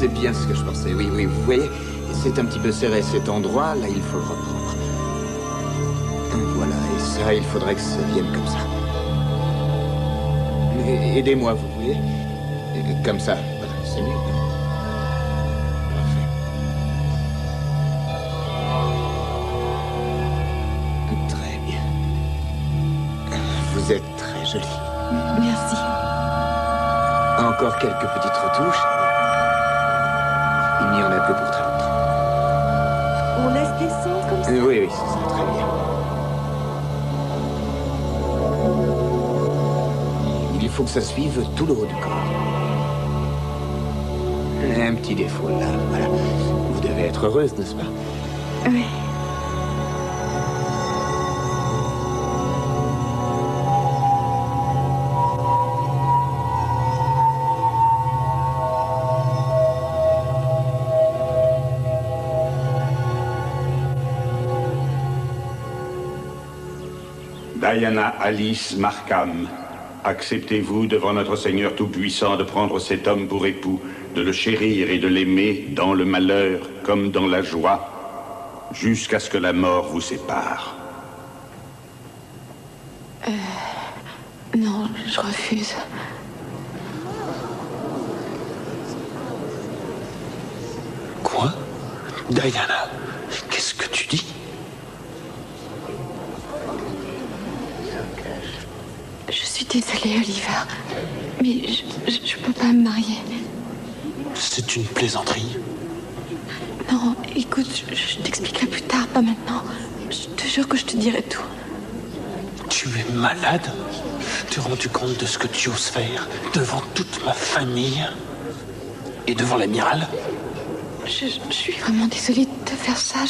C'est bien ce que je pensais, oui, oui. Vous voyez, c'est un petit peu serré cet endroit, là, il faut le reprendre. Voilà, et ça, il faudrait que ça vienne comme ça. Mais aidez-moi, vous voyez? Comme ça, voilà, c'est mieux. Parfait. Très bien. Vous êtes très jolie. Merci. Encore quelques petites retouches. Il n'y en a plus pour très longtemps. On laisse descendre comme ça? Oui, oui, c'est ça, très bien. Il faut que ça suive tout le haut du corps. Un petit défaut là, voilà. Vous devez être heureuse, n'est-ce pas? Oui. Diana Alice Markham, acceptez-vous devant notre Seigneur Tout-Puissant de prendre cet homme pour époux, de le chérir et de l'aimer dans le malheur comme dans la joie, jusqu'à ce que la mort vous sépare? Non, je refuse. Quoi? Diana, qu'est-ce que tu dis? Je suis désolée, Oliver. Mais je peux pas me marier. C'est une plaisanterie. Non, écoute, je t'expliquerai plus tard, pas maintenant. Je te jure que je te dirai tout. Tu es malade? T'es rendu compte de ce que tu oses faire devant toute ma famille et devant l'amiral? Je suis vraiment désolée de te faire ça.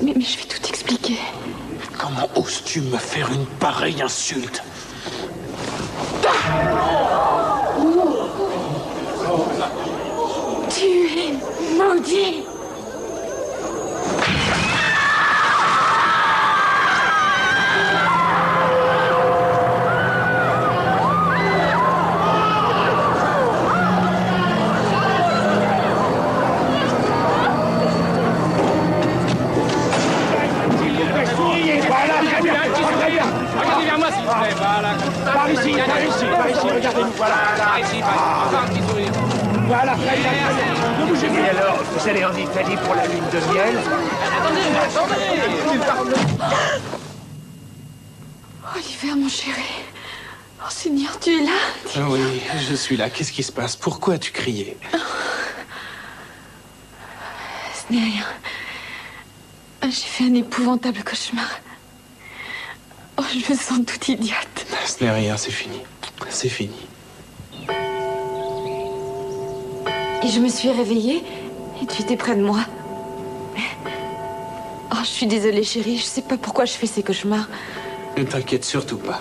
Mais je vais tout expliquer. Comment oses-tu me faire une pareille insulte? Tu es maudit! Regardez vers moi, s'il vous plaît. Voilà. Par ici, regardez-nous. Voilà. Par ici. Encore un petit sourire. Voilà, très bien. Ne bougez plus. Et alors, vous allez en Italie pour la lune de miel? Attendez. Oliver, mon chéri. Oh, Seigneur, tu es là? Oui, je suis là. Qu'est-ce qui se passe? Pourquoi as-tu crié? Ce n'est rien. J'ai fait un épouvantable cauchemar. Oh, je me sens toute idiote. Ce n'est rien, c'est fini. C'est fini. Et je me suis réveillée et tu étais près de moi. Oh, je suis désolée, chérie. Je sais pas pourquoi je fais ces cauchemars. Ne t'inquiète surtout pas.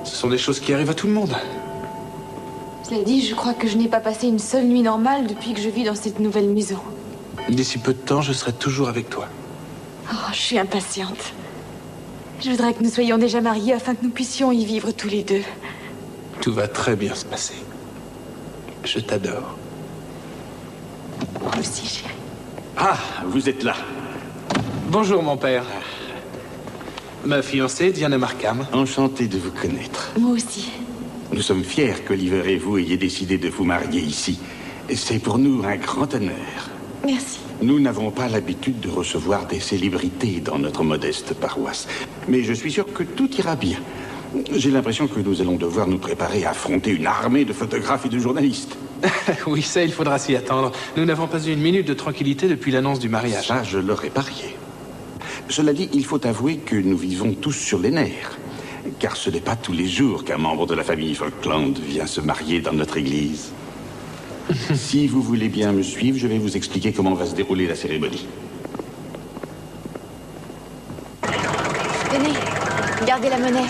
Ce sont des choses qui arrivent à tout le monde. Cela dit, je crois que je n'ai pas passé une seule nuit normale depuis que je vis dans cette nouvelle maison. D'ici peu de temps, je serai toujours avec toi. Oh, je suis impatiente. Je voudrais que nous soyons déjà mariés afin que nous puissions y vivre tous les deux. Tout va très bien se passer. Je t'adore. Moi aussi, chérie. Ah, vous êtes là. Bonjour, mon père. Ma fiancée, Diana Markham. Enchanté de vous connaître. Moi aussi. Nous sommes fiers qu'Oliver et vous ayez décidé de vous marier ici. C'est pour nous un grand honneur. Merci. Nous n'avons pas l'habitude de recevoir des célébrités dans notre modeste paroisse. Mais je suis sûr que tout ira bien. J'ai l'impression que nous allons devoir nous préparer à affronter une armée de photographes et de journalistes. Oui, ça, il faudra s'y attendre. Nous n'avons pas eu une minute de tranquillité depuis l'annonce du mariage. Ça, je l'aurais parié. Cela dit, il faut avouer que nous vivons tous sur les nerfs. Car ce n'est pas tous les jours qu'un membre de la famille Falkland vient se marier dans notre église. Si vous voulez bien me suivre, je vais vous expliquer comment va se dérouler la cérémonie. Tenez, gardez la monnaie.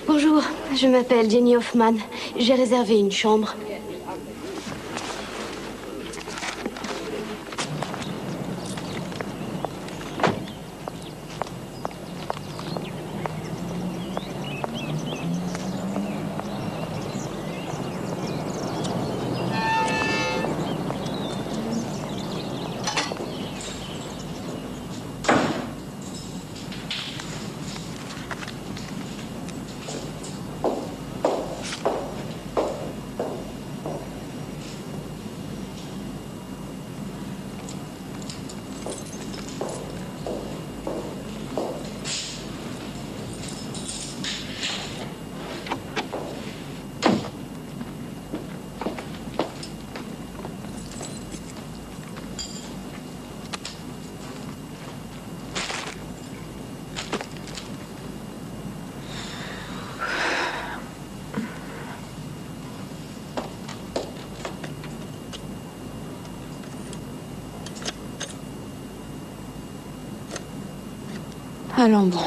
Bonjour, je m'appelle Jenny Hoffman. J'ai réservé une chambre. Allons bon.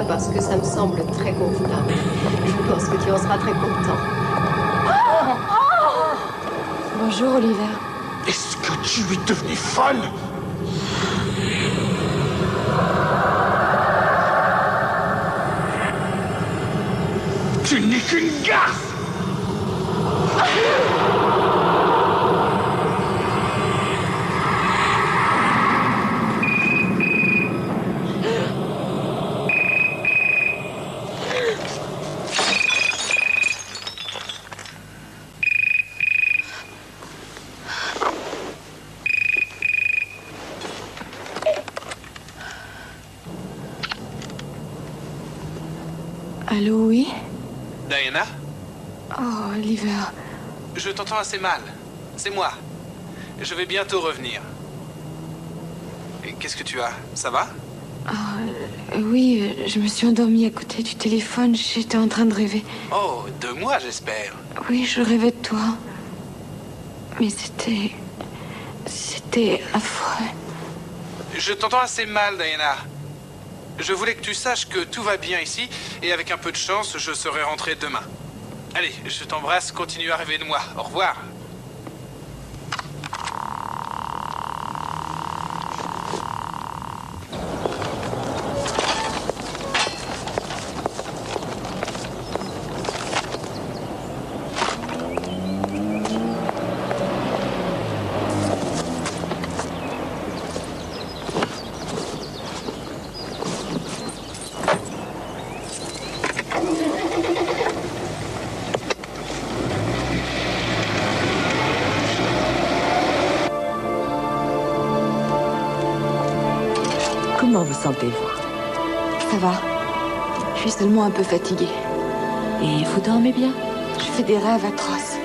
Parce que ça me semble très confortable. Je pense que tu en seras très content. Bonjour, Oliver. Est-ce que tu es devenue folle? Tu n'es qu'une garce! Allô, oui? Diana? Oh, Oliver. Je t'entends assez mal. C'est moi. Je vais bientôt revenir. Et qu'est-ce que tu as? Ça va? Oui, je me suis endormie à côté du téléphone. J'étais en train de rêver. Oh, de moi, j'espère. Oui, je rêvais de toi. Mais c'était affreux. Je t'entends assez mal, Diana. Je voulais que tu saches que tout va bien ici, et avec un peu de chance, je serai rentré demain. Allez, je t'embrasse, continue à rêver de moi. Au revoir. Comment vous sentez-vous? Ça va. Je suis seulement un peu fatiguée. Et vous dormez bien? Je fais des rêves atroces.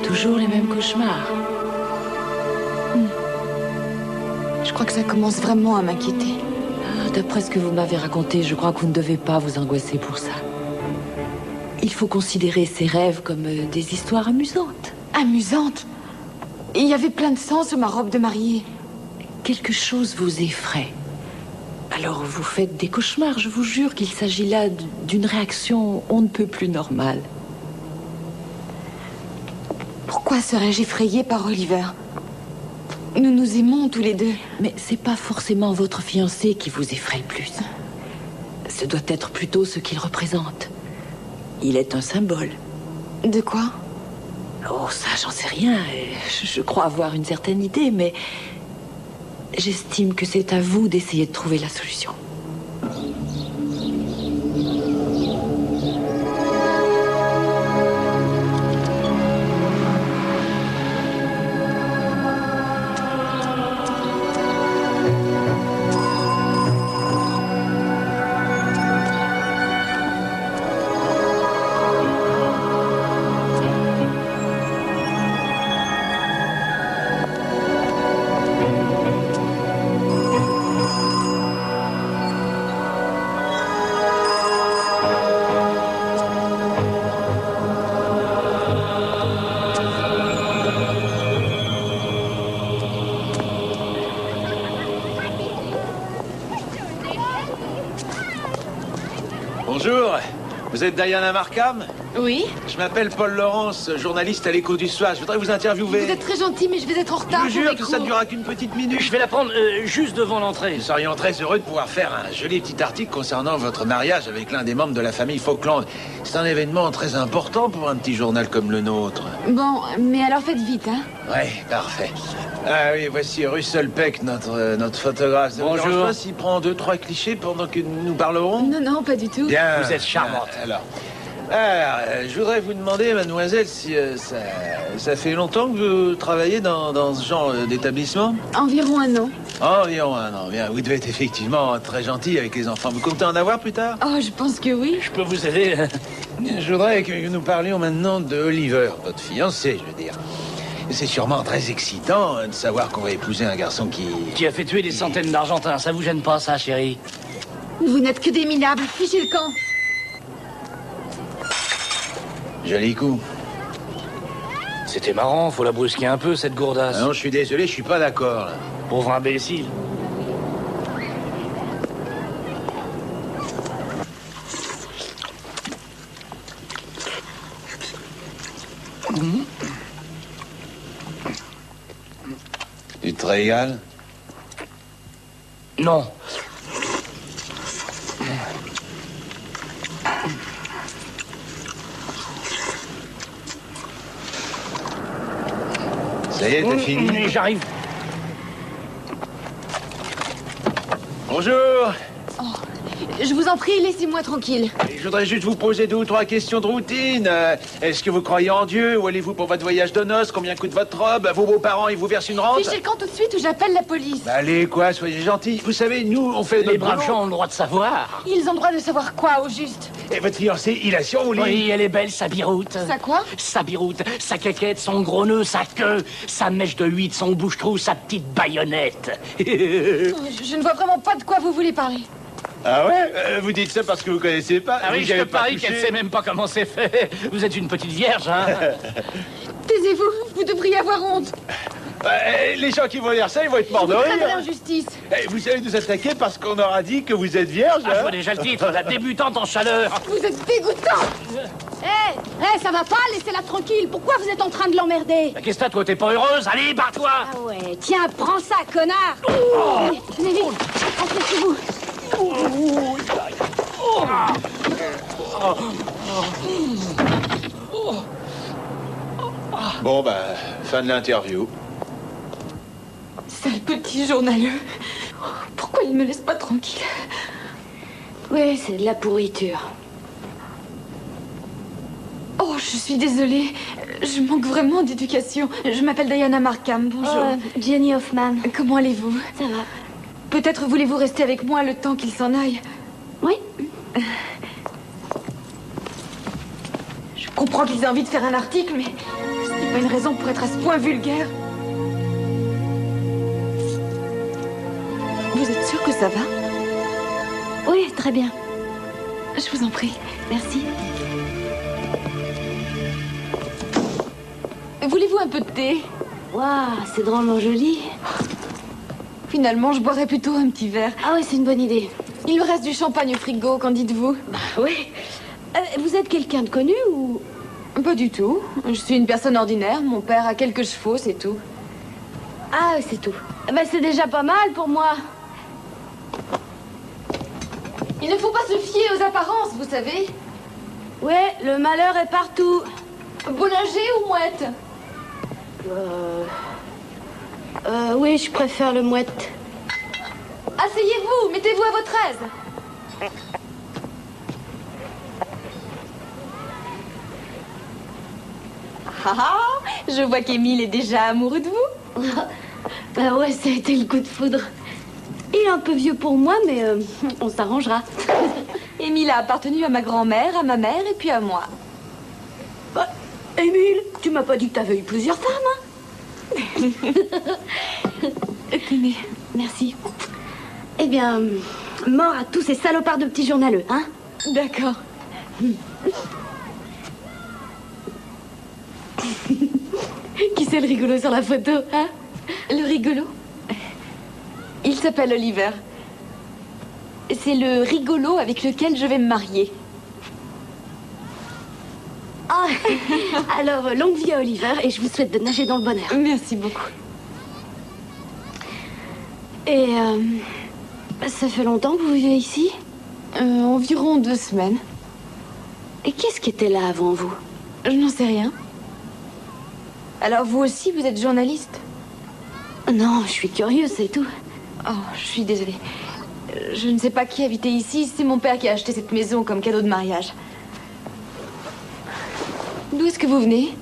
Toujours les mêmes cauchemars. Je crois que ça commence vraiment à m'inquiéter. D'après ce que vous m'avez raconté, je crois que vous ne devez pas vous angoisser pour ça. Il faut considérer ces rêves comme des histoires amusantes. Amusantes? Il y avait plein de sang sur ma robe de mariée. Quelque chose vous effraie. Alors vous faites des cauchemars. Je vous jure qu'il s'agit là d'une réaction on ne peut plus normale. Pourquoi serais-je effrayée par Oliver? Nous nous aimons tous les deux. Mais c'est pas forcément votre fiancé qui vous effraie le plus. Ce doit être plutôt ce qu'il représente. Il est un symbole. De quoi? Oh, ça, j'en sais rien. Je crois avoir une certaine idée, mais j'estime que c'est à vous d'essayer de trouver la solution. Bonjour, vous êtes Diana Markham? Oui. Je m'appelle Paul Laurence, journaliste à l'Écho du Soir. Je voudrais vous interviewer. Vous êtes très gentil, mais je vais être en retard. Je vous jure que ça ne durera qu'une petite minute. Je vais la prendre juste devant l'entrée. Nous serions très heureux de pouvoir faire un joli petit article concernant votre mariage avec l'un des membres de la famille Falkland. C'est un événement très important pour un petit journal comme le nôtre. Bon, mais alors faites vite, hein. Oui, parfait. Ah oui, voici Russell Peck, notre photographe. Ça vous dérange pas s'il prend 2-3 clichés pendant que nous parlerons? Non, non, pas du tout. Bien. Vous êtes charmante. Alors, je voudrais vous demander, mademoiselle, si ça fait longtemps que vous travaillez dans ce genre d'établissement? Environ un an. Environ un an, bien. Vous devez être effectivement très gentil avec les enfants. Vous comptez en avoir plus tard? Oh, je pense que oui. Je peux vous aider? Je voudrais que nous parlions maintenant de Oliver, votre fiancé, je veux dire. C'est sûrement très excitant de savoir qu'on va épouser un garçon qui a fait tuer des centaines d'Argentins. Ça vous gêne pas, ça, chérie? Vous n'êtes que des minables. Fichez le camp. Joli coup. C'était marrant, faut la brusquer un peu, cette gourdasse. Non, je suis désolé, je suis pas d'accord, là. Pauvre imbécile. Tu te régales? Non. Ça y est, t'as fini? J'arrive. Bonjour. Oh, je vous en prie, laissez-moi tranquille. Je voudrais juste vous poser 2 ou 3 questions de routine. Est-ce que vous croyez en Dieu? Où allez-vous pour votre voyage de noces? Combien coûte votre robe? Vos beaux-parents, ils vous versent une rente? Fichez le camp tout de suite ou j'appelle la police. Bah allez, quoi, soyez gentils. Vous savez, nous, on fait Les notre braves boulot. gens ont le droit de savoir. Ils ont le droit de savoir quoi, au juste? Et votre fiancée, il a sur au lit? Oui, elle est belle, sa biroute. Ça quoi? Sa biroute, sa quéquette, son gros nœud, sa queue, sa mèche de 8, son bouche-trou, sa petite baïonnette. Oh, je ne vois vraiment pas de quoi vous voulez parler. Ah ouais? Vous dites ça parce que vous connaissez pas? Ah oui, Vous y je te avez pas parie touché? qu'elle sait même pas comment c'est fait. Vous êtes une petite vierge, hein? Taisez-vous, vous devriez avoir honte. Les gens qui vont dire ça, ils vont être morts de Vous traînerez rire. en justice. Vous allez nous attaquer parce qu'on aura dit que vous êtes vierge, Ah, je hein? vois déjà le titre, la débutante en chaleur. Vous êtes dégoûtant. Ça va pas, laissez-la tranquille. Pourquoi vous êtes en train de l'emmerder? Bah, qu'est-ce que t'as, toi, t'es pas heureuse? Allez, barre-toi! Ah ouais, tiens, prends ça, connard. Venez vite, entrez chez vous. Bon, bah, fin de l'interview. Sale petit journaleux. Pourquoi il me laisse pas tranquille? Oui, c'est de la pourriture. Oh, je suis désolée. Je manque vraiment d'éducation. Je m'appelle Diana Markham, bonjour. Jenny Hoffman. Comment allez-vous? Ça va. Peut-être voulez-vous rester avec moi le temps qu'il s'en aille. Oui. Je comprends qu'ils aient envie de faire un article, mais ce n'est pas une raison pour être à ce point vulgaire. Vous êtes sûr que ça va? Oui, très bien. Je vous en prie. Merci. Voulez-vous un peu de thé? Waouh, c'est drôlement joli. Finalement, je boirais plutôt un petit verre. Ah oui, c'est une bonne idée. Il me reste du champagne au frigo, qu'en dites-vous? Oui. Vous êtes quelqu'un de connu ou... Pas du tout. Je suis une personne ordinaire. Mon père a quelques chevaux, c'est tout. Ah, c'est tout. Ben, c'est déjà pas mal pour moi. Il ne faut pas se fier aux apparences, vous savez. Ouais, le malheur est partout. Bollinger ou mouette? Oui, je préfère le mouette. Asseyez-vous, mettez-vous à votre aise. Ah, je vois qu'Émile est déjà amoureux de vous. Bah ouais, ça a été le coup de foudre. Il est un peu vieux pour moi, mais on s'arrangera. Émile a appartenu à ma grand-mère, à ma mère et puis à moi. Bah, Émile, tu m'as pas dit que t'avais eu plusieurs femmes, hein? Tenez. Merci. Eh bien, mort à tous ces salopards de petits journaleux, hein? D'accord. Qui c'est le rigolo sur la photo, hein? Le rigolo? Il s'appelle Oliver. C'est le rigolo avec lequel je vais me marier. Ah, alors, longue vie à Oliver et je vous souhaite de nager dans le bonheur. Merci beaucoup. Et, ça fait longtemps que vous vivez ici? Environ 2 semaines. Et qu'est-ce qui était là avant vous? Je n'en sais rien. Alors vous aussi, vous êtes journaliste? Non, je suis curieuse, c'est tout. Oh, je suis désolée. Je ne sais pas qui habitait ici. C'est mon père qui a acheté cette maison comme cadeau de mariage. D'où est-ce que vous venez?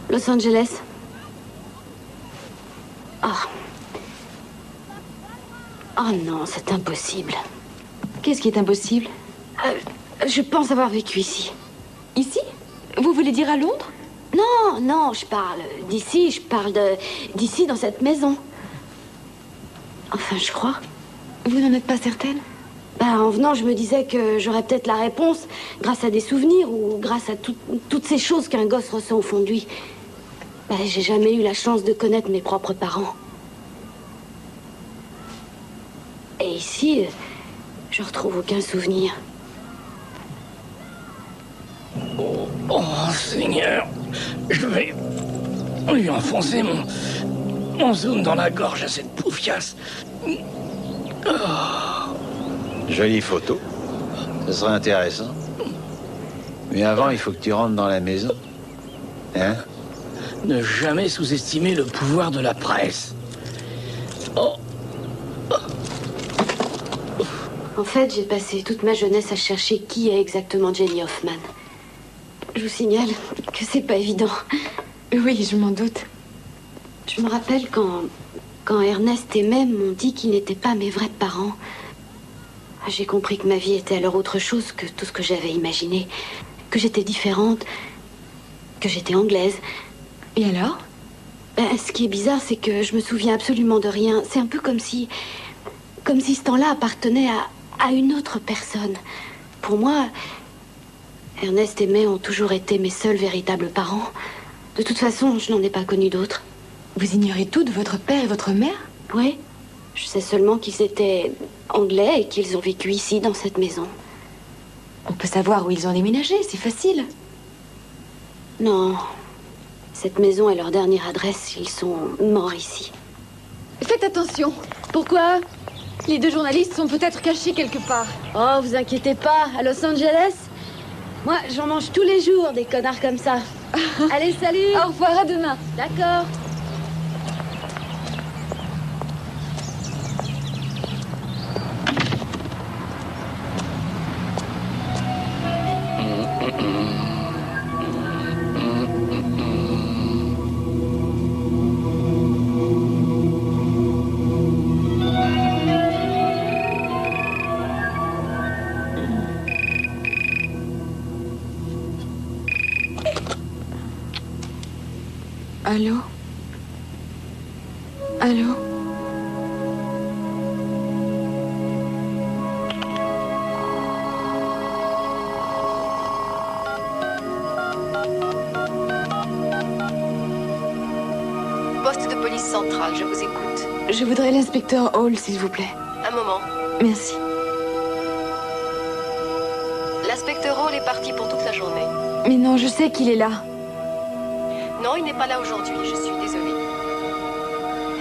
Los Angeles. Oh. Oh non, c'est impossible. Qu'est-ce qui est impossible? Je pense avoir vécu ici. Ici? Vous voulez dire à Londres? Non, non, je parle d'ici, d'ici dans cette maison. Enfin, je crois. Vous n'en êtes pas certaine? Bah, en venant, je me disais que j'aurais peut-être la réponse grâce à des souvenirs ou grâce à toutes ces choses qu'un gosse ressent au fond de lui. Bah, j'ai jamais eu la chance de connaître mes propres parents. Et ici, je retrouve aucun souvenir. Oh, Seigneur, je vais lui enfoncer mon zoom dans la gorge à cette poufiasse. Jolie photo. Ce serait intéressant. Mais avant, il faut que tu rentres dans la maison. Hein? Ne jamais sous-estimer le pouvoir de la presse. Oh. En fait, j'ai passé toute ma jeunesse à chercher qui est exactement Jenny Hoffman. Je vous signale que c'est pas évident. Oui, je m'en doute. Je me rappelle quand Ernest et Mem m'ont dit qu'ils n'étaient pas mes vrais parents. J'ai compris que ma vie était alors autre chose que tout ce que j'avais imaginé. Que j'étais différente, que j'étais anglaise. Et alors? Ce qui est bizarre, c'est que je me souviens absolument de rien. C'est un peu comme si ce temps-là appartenait à une autre personne. Pour moi, Ernest et May ont toujours été mes seuls véritables parents. De toute façon, je n'en ai pas connu d'autres. Vous ignorez tout de votre père et votre mère? Oui. Je sais seulement qu'ils étaient anglais et qu'ils ont vécu ici, dans cette maison. On peut savoir où ils ont déménagé, c'est facile. Non. Cette maison est leur dernière adresse. Ils sont morts ici. Faites attention. Pourquoi? Les 2 journalistes sont peut-être cachés quelque part. Oh, vous inquiétez pas. À Los Angeles, moi, j'en mange tous les jours, des connards comme ça. Allez, salut. Au revoir, à demain. D'accord. Allô? Allô? Poste de police centrale, je vous écoute. Je voudrais l'inspecteur Hall, s'il vous plaît. Un moment. Merci. L'inspecteur Hall est parti pour toute la journée. Mais non, je sais qu'il est là. Non, il n'est pas là aujourd'hui, je suis désolée.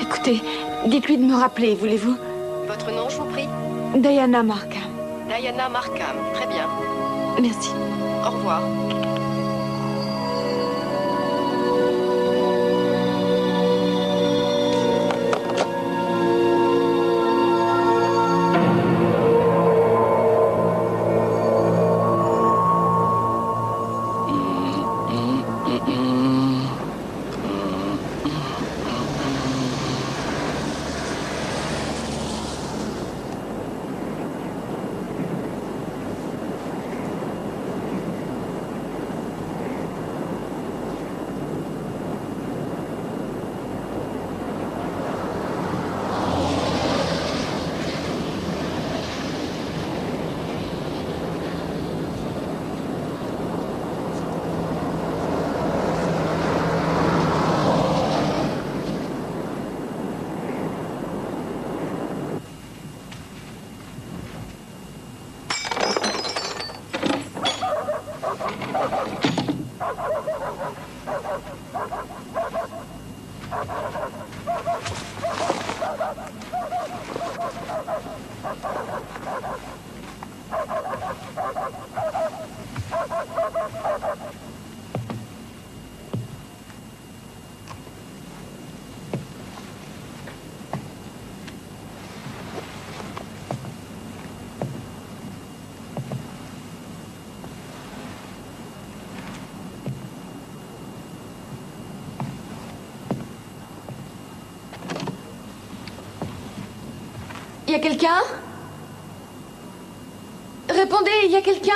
Écoutez, dites-lui de me rappeler, voulez-vous? Votre nom, je vous prie? Diana Markham. Diana Markham, très bien. Merci. Au revoir. Y a quelqu'un? Répondez, y a quelqu'un?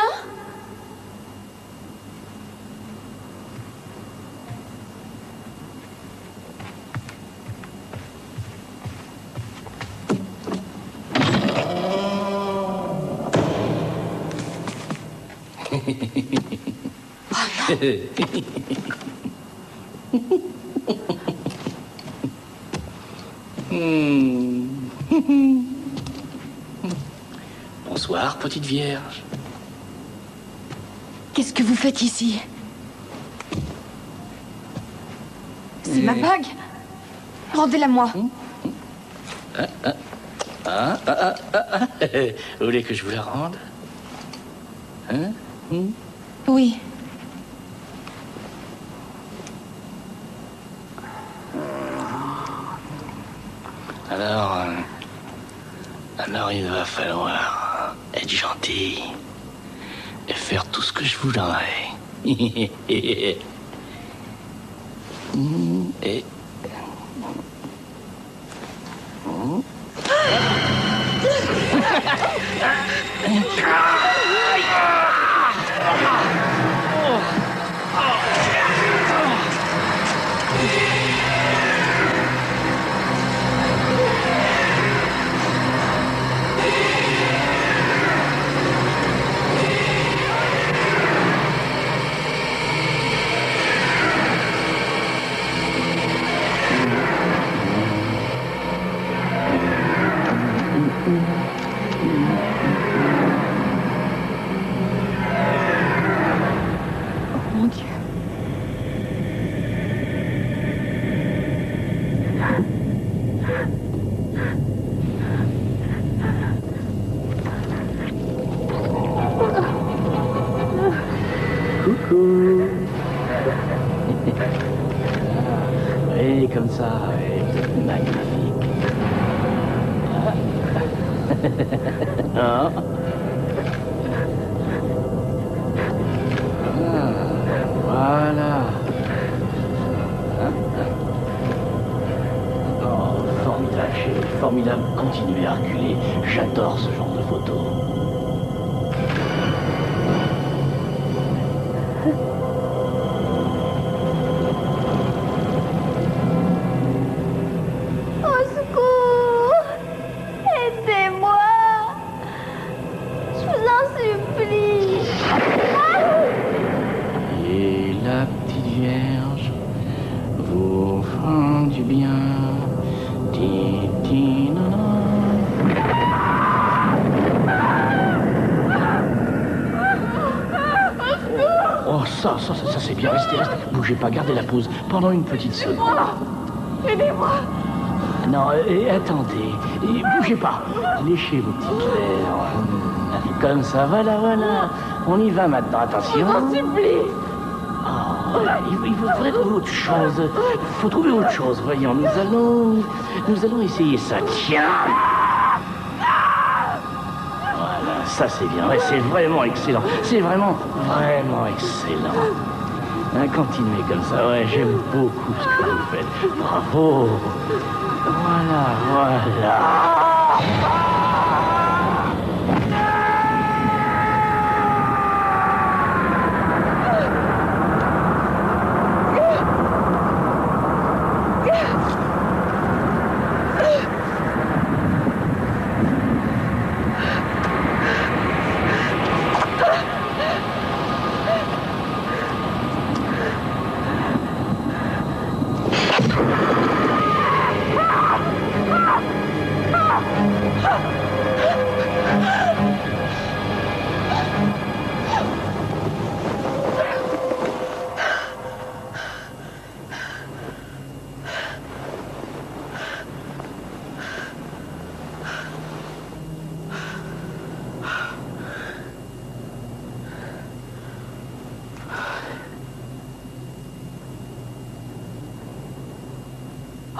Bonsoir, petite vierge. Qu'est-ce que vous faites ici? C'est ma bague. Rendez-la-moi. Vous voulez que je vous la rende? Hein? Oui. Alors il va falloir être gentil et faire tout ce que je voudrais. Et... Mon Dieu. Coucou. Oui, comme ça, oui, vous êtes magnifique. Hein? Voilà. Oh, formidable, chérie, formidable. Continuez à reculer. J'adore ce genre de photos. ça c'est bien. Restez. Bougez pas, gardez la pause pendant une petite seconde. Aidez-moi. Non, attendez. Bougez pas. Léchez vos petites lèvres. Comme ça, voilà. On y va maintenant, attention. Je t'en supplie. Oh, il faudrait trouver autre chose. Il faut trouver autre chose. Voyons, nous allons essayer ça. Tiens. Voilà, ça c'est bien. Ouais, c'est vraiment excellent. C'est vraiment excellent. Hein, continuez comme ça. Ouais, j'aime beaucoup ce que vous faites. Bravo. Voilà.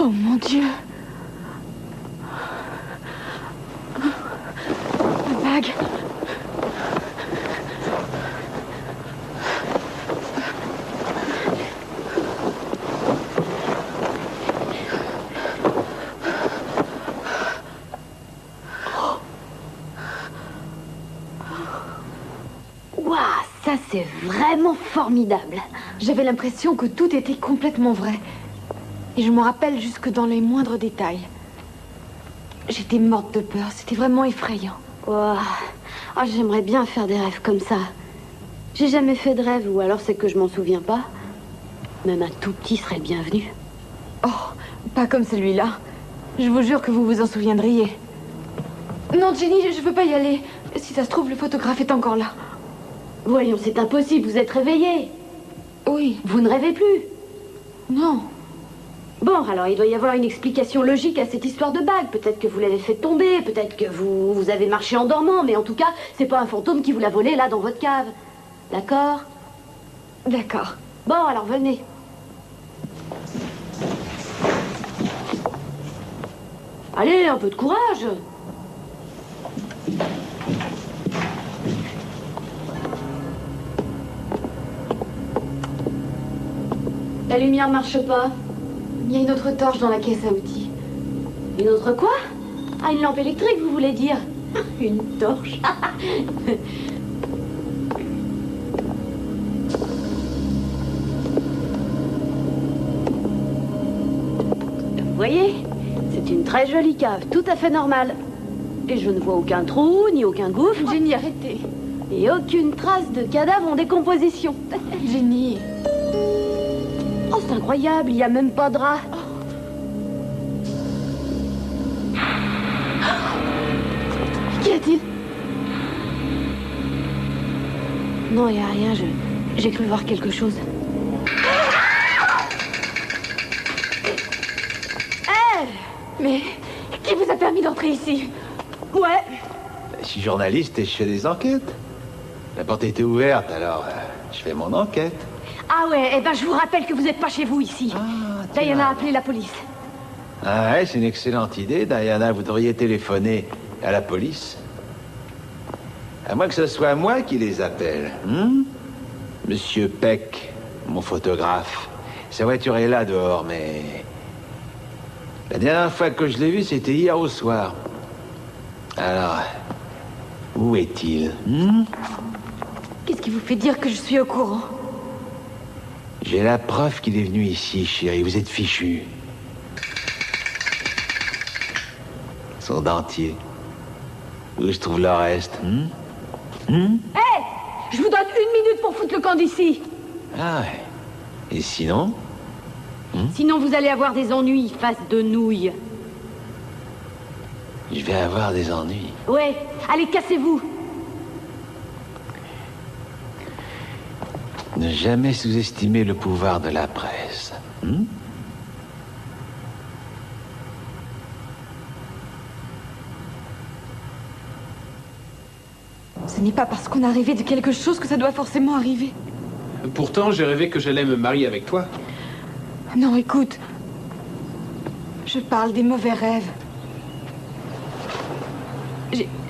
Oh mon Dieu. Ma bague. Waouh, ça c'est vraiment formidable. J'avais l'impression que tout était complètement vrai. Et je me rappelle jusque dans les moindres détails. J'étais morte de peur, c'était vraiment effrayant. Waouh. Ah, j'aimerais bien faire des rêves comme ça. J'ai jamais fait de rêve, ou alors c'est que je m'en souviens pas. Même un tout petit serait le bienvenu. Oh, pas comme celui-là. Je vous jure que vous vous en souviendriez. Non, Jenny, je veux pas y aller. Si ça se trouve, le photographe est encore là. Voyons, c'est impossible, vous êtes réveillé. Oui. Vous ne rêvez plus? Non. Bon, alors il doit y avoir une explication logique à cette histoire de bague. Peut-être que vous l'avez fait tomber, peut-être que vous avez marché en dormant, mais en tout cas, c'est pas un fantôme qui vous l'a volé là dans votre cave. D'accord? D'accord. Bon, alors venez. Allez, un peu de courage. La lumière marche pas. Il y a une autre torche dans la caisse à outils. Une autre quoi? Ah, une lampe électrique, vous voulez dire? Une torche. Vous voyez? C'est une très jolie cave, tout à fait normale. Et je ne vois aucun trou, ni aucun gouffre. Jenny, arrêtez. Et aucune trace de cadavre en décomposition. Jenny. Oh, c'est incroyable, il n'y a même pas de drap. Qu'y a-t-il? Non, il n'y a rien, j'ai cru voir quelque chose. Mais qui vous a permis d'entrer ici? Ouais. Je suis journaliste et je fais des enquêtes. La porte était ouverte, alors je fais mon enquête. Ah ouais, eh ben je vous rappelle que vous n'êtes pas chez vous ici. Diana a appelé la police. Ah ouais, c'est une excellente idée, Diana. Vous devriez téléphoner à la police. À moins que ce soit moi qui les appelle. Monsieur Peck, mon photographe. Sa voiture est là dehors, mais... La dernière fois que je l'ai vu, c'était hier au soir. Alors, où est-il? Qu'est-ce qui vous fait dire que je suis au courant? J'ai la preuve qu'il est venu ici, chérie. Vous êtes fichu. Son dentier. Où je trouve le reste? Hé! Je vous donne 1 minute pour foutre le camp d'ici. Ah ouais. Et sinon? Sinon, vous allez avoir des ennuis, face de nouilles. Je vais avoir des ennuis. Ouais, allez, cassez-vous. Ne jamais sous-estimer le pouvoir de la presse. Ce n'est pas parce qu'on a rêvé de quelque chose que ça doit forcément arriver. Pourtant, j'ai rêvé que j'allais me marier avec toi. Non, écoute. Je parle des mauvais rêves.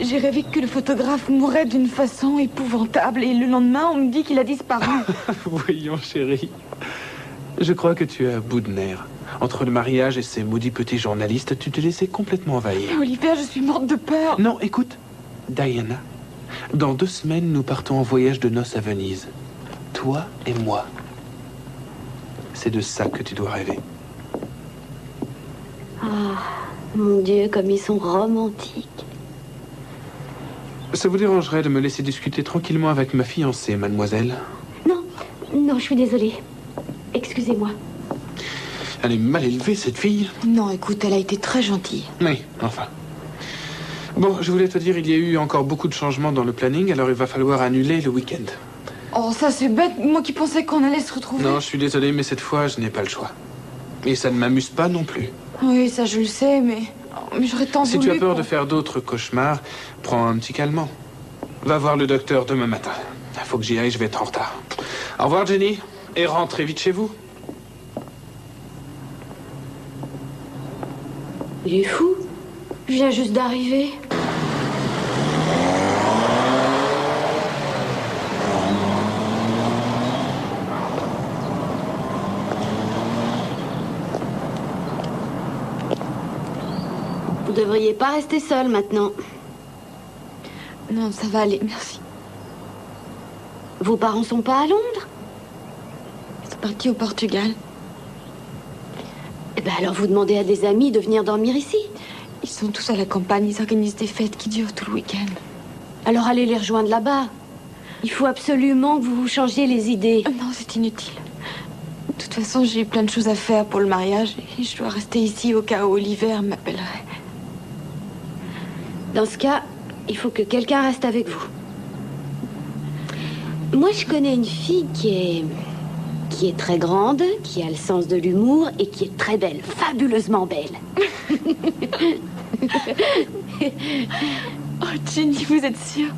J'ai rêvé que le photographe mourait d'une façon épouvantable et le lendemain, on me dit qu'il a disparu. Voyons, chérie. Je crois que tu es à bout de nerfs. Entre le mariage et ces maudits petits journalistes, tu te laissais complètement envahir. Oliver, je suis morte de peur. Non, écoute, Diana. Dans 2 semaines, nous partons en voyage de noces à Venise. Toi et moi. C'est de ça que tu dois rêver. Ah, mon Dieu, comme ils sont romantiques. Ça vous dérangerait de me laisser discuter tranquillement avec ma fiancée, mademoiselle? Non, je suis désolée. Excusez-moi. Elle est mal élevée, cette fille. Non, écoute, elle a été très gentille. Oui, enfin. Bon, je voulais te dire, il y a eu encore beaucoup de changements dans le planning, alors il va falloir annuler le week-end. Oh, ça c'est bête. Moi qui pensais qu'on allait se retrouver. Non, je suis désolé, mais cette fois, je n'ai pas le choix. Et ça ne m'amuse pas non plus. Oui, ça je le sais, mais j'aurais tant voulu... Si tu as peur de faire d'autres cauchemars, prends un petit calmant. Va voir le docteur demain matin. Il faut que j'y aille, je vais être en retard. Au revoir, Jenny. Et rentrez vite chez vous. Il est fou. Je viens juste d'arriver. Vous devriez pas rester seul maintenant. Non, ça va aller, merci. Vos parents sont pas à Londres? Ils sont partis au Portugal. Eh ben alors vous demandez à des amis de venir dormir ici. Ils sont tous à la campagne, ils organisent des fêtes qui durent tout le week-end. Alors allez les rejoindre là-bas. Il faut absolument que vous vous changiez les idées. Non, c'est inutile. De toute façon, j'ai plein de choses à faire pour le mariage et je dois rester ici au cas où Oliver m'appellerait. Dans ce cas, il faut que quelqu'un reste avec vous. Moi, je connais une fille qui est très grande, qui a le sens de l'humour et qui est très belle, fabuleusement belle. Oh, Jenny, vous êtes sûre?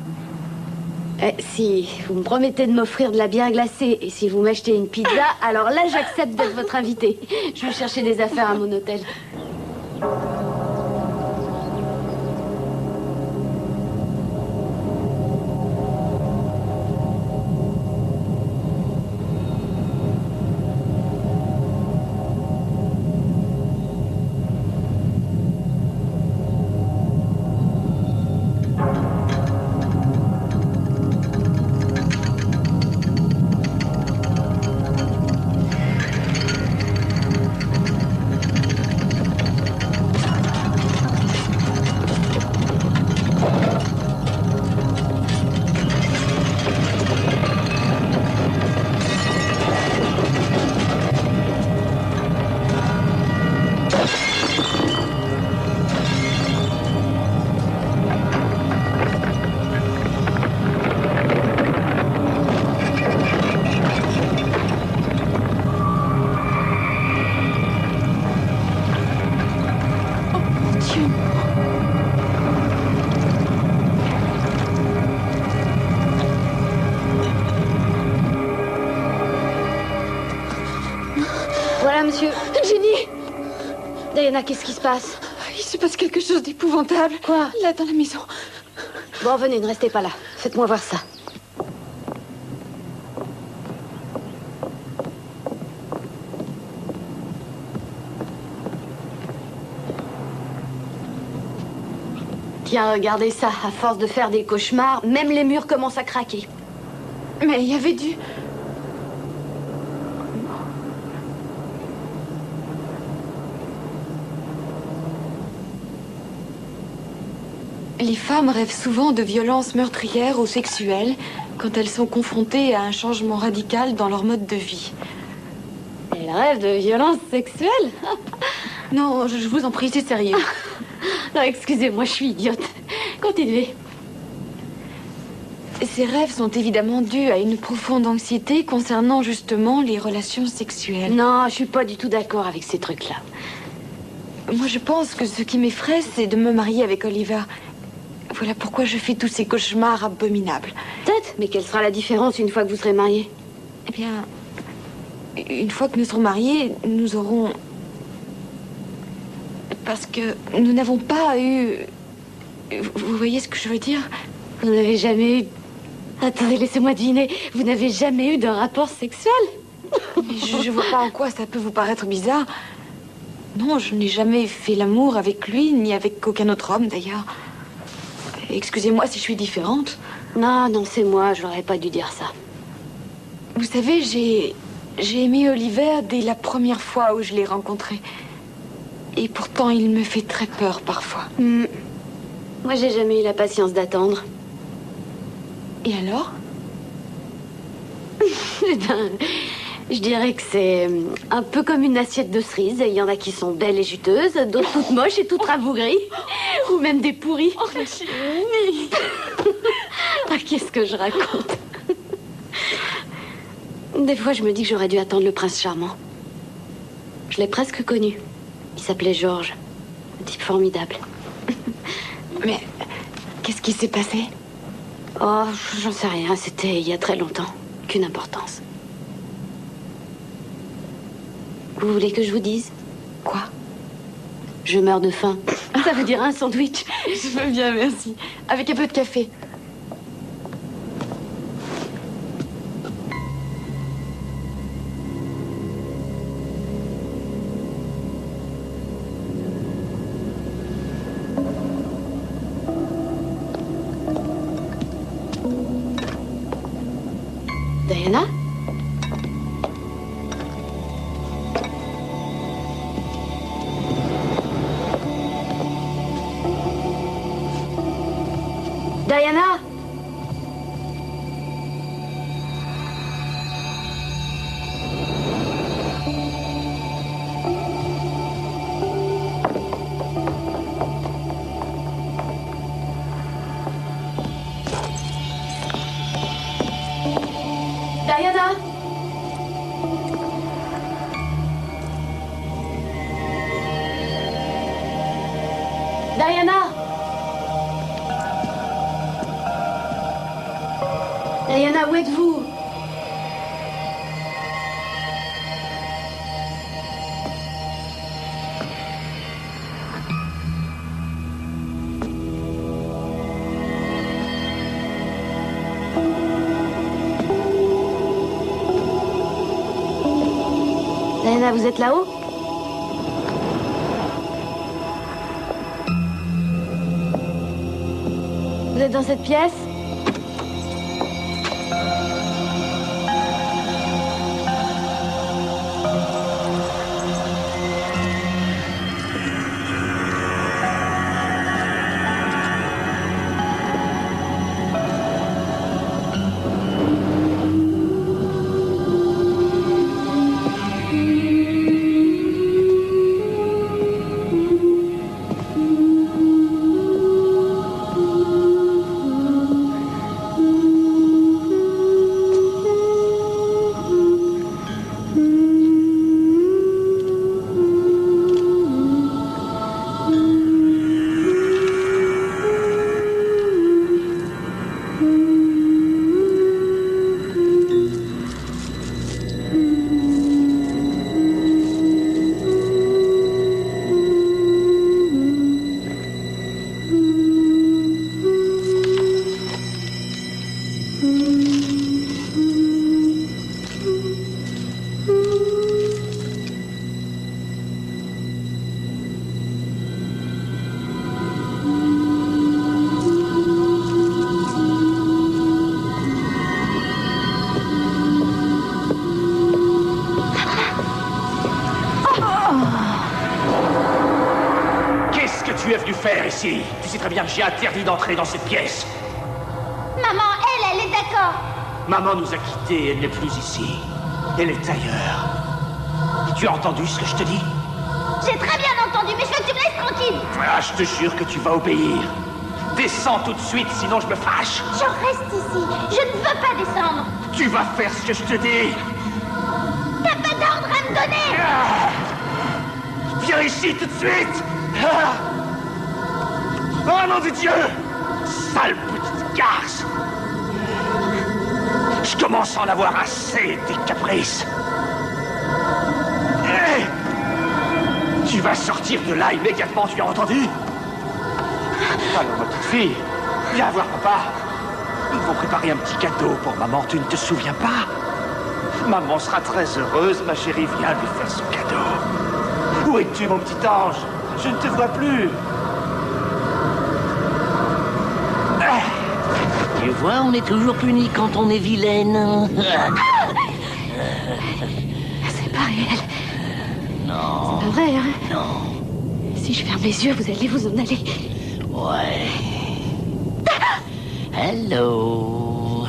Si vous me promettez de m'offrir de la bière glacée et si vous m'achetez une pizza, alors là, j'accepte d'être votre invitée. Je vais chercher des affaires à mon hôtel. Voilà, monsieur. Jenny! Diana, qu'est-ce qui se passe? Il se passe quelque chose d'épouvantable. Quoi? Là, dans la maison. Bon, venez, ne restez pas là. Faites-moi voir ça. Tiens, regardez ça. À force de faire des cauchemars, même les murs commencent à craquer. Mais il y avait du... Les femmes rêvent souvent de violences meurtrières ou sexuelles quand elles sont confrontées à un changement radical dans leur mode de vie. Elles rêvent de violences sexuelles? Non, je vous en prie, c'est sérieux. Non, excusez-moi, je suis idiote. Continuez. Ces rêves sont évidemment dus à une profonde anxiété concernant justement les relations sexuelles. Non, je suis pas du tout d'accord avec ces trucs-là. Moi, je pense que ce qui m'effraie, c'est de me marier avec Oliver. Voilà pourquoi je fais tous ces cauchemars abominables. Peut-être, mais quelle sera la différence une fois que vous serez mariés? Eh bien, une fois que nous serons mariés, nous aurons... Parce que nous n'avons pas eu... Vous voyez ce que je veux dire? Vous n'avez jamais eu... Attendez, laissez-moi deviner. Vous n'avez jamais eu de rapport sexuel? Mais je vois pas en quoi ça peut vous paraître bizarre. Non, je n'ai jamais fait l'amour avec lui, ni avec aucun autre homme, d'ailleurs. Excusez-moi si je suis différente. Non, c'est moi. Je n'aurais pas dû dire ça. Vous savez, j'ai aimé Oliver dès la première fois où je l'ai rencontré. Et pourtant, il me fait très peur parfois. Moi, j'ai jamais eu la patience d'attendre. Et alors? Eh ben, je dirais que c'est un peu comme une assiette de cerises. Il y en a qui sont belles et juteuses, d'autres toutes moches et toutes rabougries. Ou même des pourries. Oh, la chérie. Ah, qu'est-ce que je raconte? Des fois, je me dis que j'aurais dû attendre le prince charmant. Je l'ai presque connu. Il s'appelait Georges. Un type formidable. Mais qu'est-ce qui s'est passé? Oh, j'en sais rien. C'était il y a très longtemps. Qu'une importance. Vous voulez que je vous dise? Quoi? Je meurs de faim. Ça veut dire un sandwich. Je veux bien, merci. Avec un peu de café. Diana? Diana? Diana? Diana? Diana, où êtes-vous? Diana, vous êtes là-haut? Vous êtes dans cette pièce? ici. Tu sais très bien que j'ai interdit d'entrer dans cette pièce. Maman, elle est d'accord. Maman nous a quittés, elle n'est plus ici. Elle est ailleurs. Tu as entendu ce que je te dis? J'ai très bien entendu, mais je veux que tu me laisses tranquille. Ah, je te jure que tu vas obéir. Descends tout de suite, sinon je me fâche. Je reste ici. Je ne veux pas descendre. Tu vas faire ce que je te dis. T'as pas d'ordre à me donner. Viens ici tout de suite. Oh nom de Dieu! Sale petite garce! Je commence à en avoir assez des caprices. Hey! Tu vas sortir de là immédiatement, tu as entendu? Alors, ma petite fille, viens voir papa. Nous devons préparer un petit cadeau pour maman, tu ne te souviens pas? Maman sera très heureuse, ma chérie, viens lui faire son cadeau. Où es-tu, mon petit ange? Je ne te vois plus. Tu vois, on est toujours puni quand on est vilaine. C'est pas réel. Non. C'est pas vrai, hein? Non. Si je ferme les yeux, vous allez vous en aller. Ouais. Hello.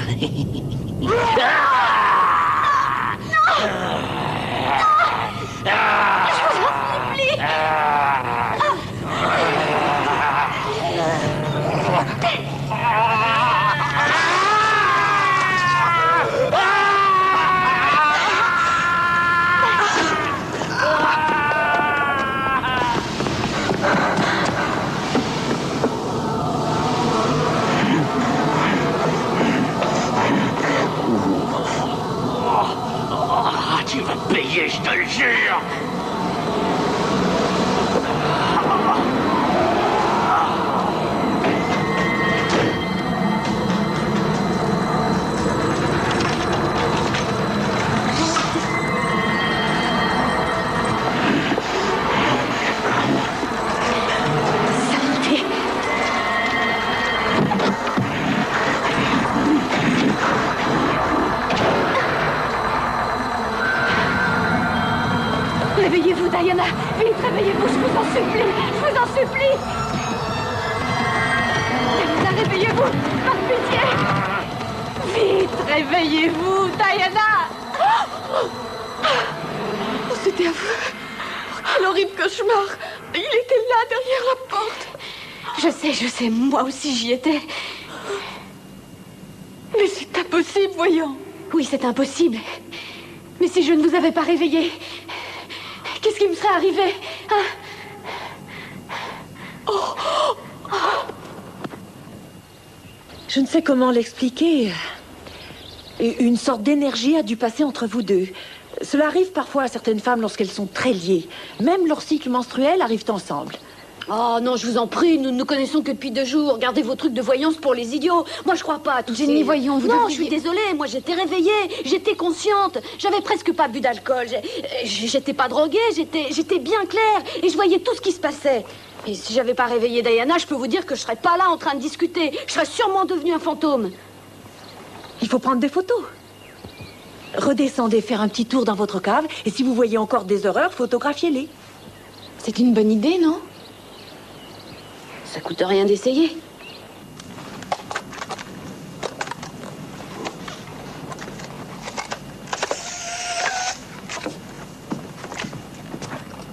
Tu vas payer, je te le jure. Réveillez-vous, Diana. Vite, réveillez-vous, je vous en supplie. Je vous en supplie. Diana, réveillez-vous. Par pitié. Vite, réveillez-vous, Diana. Oh, c'était affreux. Quel horrible cauchemar. Il était là, derrière la porte. Je sais, moi aussi j'y étais. Mais c'est impossible, voyons. Oui, c'est impossible. Mais si je ne vous avais pas réveillé, qu'est-ce qui me serait arrivé, hein? Je ne sais comment l'expliquer. Une sorte d'énergie a dû passer entre vous deux. Cela arrive parfois à certaines femmes lorsqu'elles sont très liées. Même leurs cycles menstruels arrivent ensemble. Oh non, je vous en prie, nous ne nous connaissons que depuis 2 jours. Gardez vos trucs de voyance pour les idiots. Moi, je crois pas à tout ça. Jenny, voyons, vous Non, devriez... je suis désolée, moi j'étais réveillée, j'étais consciente. J'avais presque pas bu d'alcool. J'étais pas droguée, j'étais bien claire. Et je voyais tout ce qui se passait. Et si j'avais pas réveillé Diana, je peux vous dire que je serais pas là en train de discuter. Je serais sûrement devenue un fantôme. Il faut prendre des photos. Redescendez faire un petit tour dans votre cave. Et si vous voyez encore des horreurs, photographiez-les. C'est une bonne idée, non? Ça coûte rien d'essayer.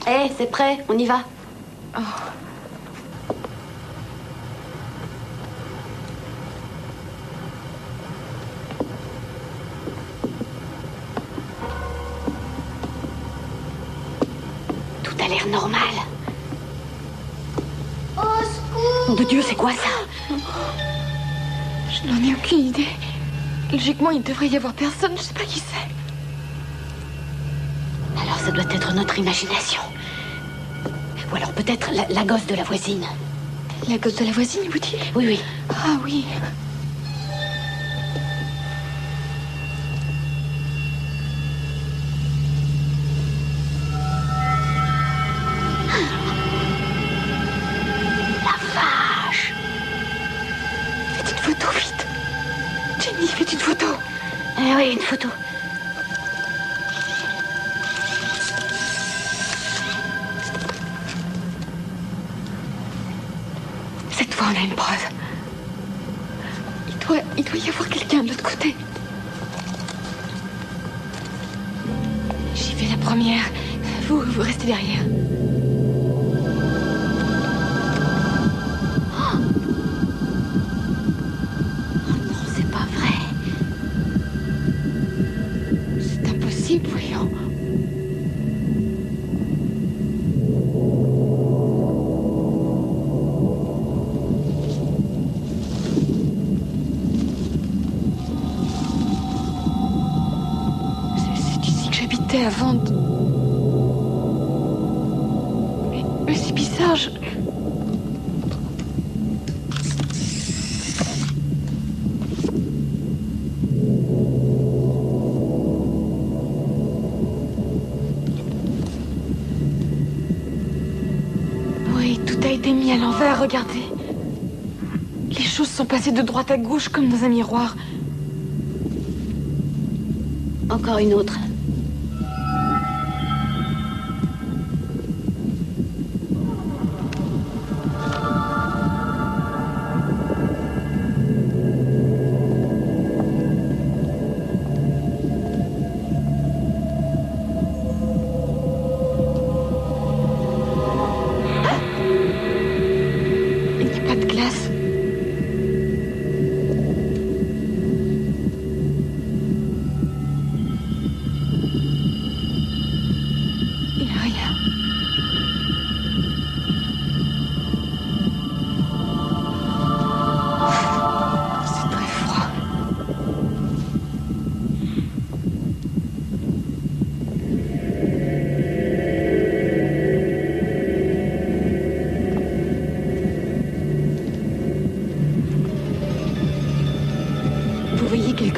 Hé, c'est prêt, on y va. Oh. Tout a l'air normal. Au secours! Nom de Dieu, c'est quoi ça? Je n'en ai aucune idée. Logiquement, il devrait y avoir personne. Je sais pas qui c'est. Alors, ça doit être notre imagination. Ou alors peut-être la gosse de la voisine. La gosse de la voisine, vous dites? Oui, oui. Ah oui. La vache! Faites une photo, vite. Jenny, faites une photo. Eh oui, une photo. Cette fois, on a une preuve. Il doit y avoir quelqu'un de l'autre côté. J'y vais la première. Vous restez derrière. possible, voyons. C'est ici que j'habitais avant. Mais c'est bizarre, Oui, tout a été mis à l'envers, regardez. Les choses sont passées de droite à gauche comme dans un miroir. Encore une autre.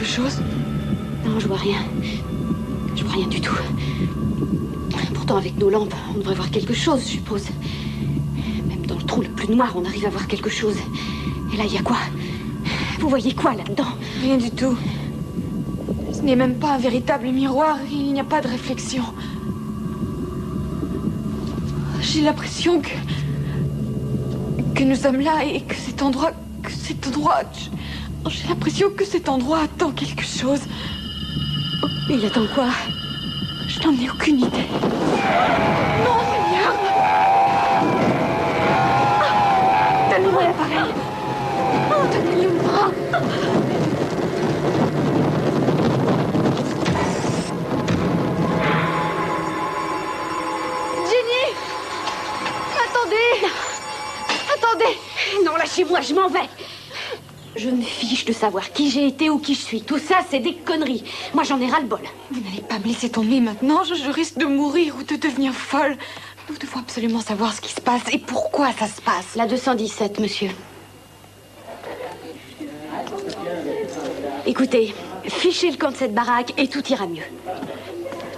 Chose? Non, je vois rien. Je vois rien du tout. Pourtant, avec nos lampes, on devrait voir quelque chose, je suppose. Même dans le trou le plus noir, on arrive à voir quelque chose. Et là, il y a quoi? Vous voyez quoi là-dedans? Rien du tout. Ce n'est même pas un véritable miroir. Il n'y a pas de réflexion. J'ai l'impression que nous sommes là et que cet endroit... J'ai l'impression que cet endroit attend quelque chose. Oh, il attend quoi? Je n'en ai aucune idée. Non, Seigneur! Donne-moi l'appareil. Oh, donnez-le-moi. Jenny! Attendez! Attendez! Non, lâchez-moi, je m'en vais. Je me fiche de savoir qui j'ai été ou qui je suis. Tout ça, c'est des conneries. Moi, j'en ai ras-le-bol. Vous n'allez pas me laisser tomber maintenant. Je risque de mourir ou de devenir folle. Nous devons absolument savoir ce qui se passe et pourquoi ça se passe. La 217, monsieur. Écoutez, fichez le camp de cette baraque et tout ira mieux.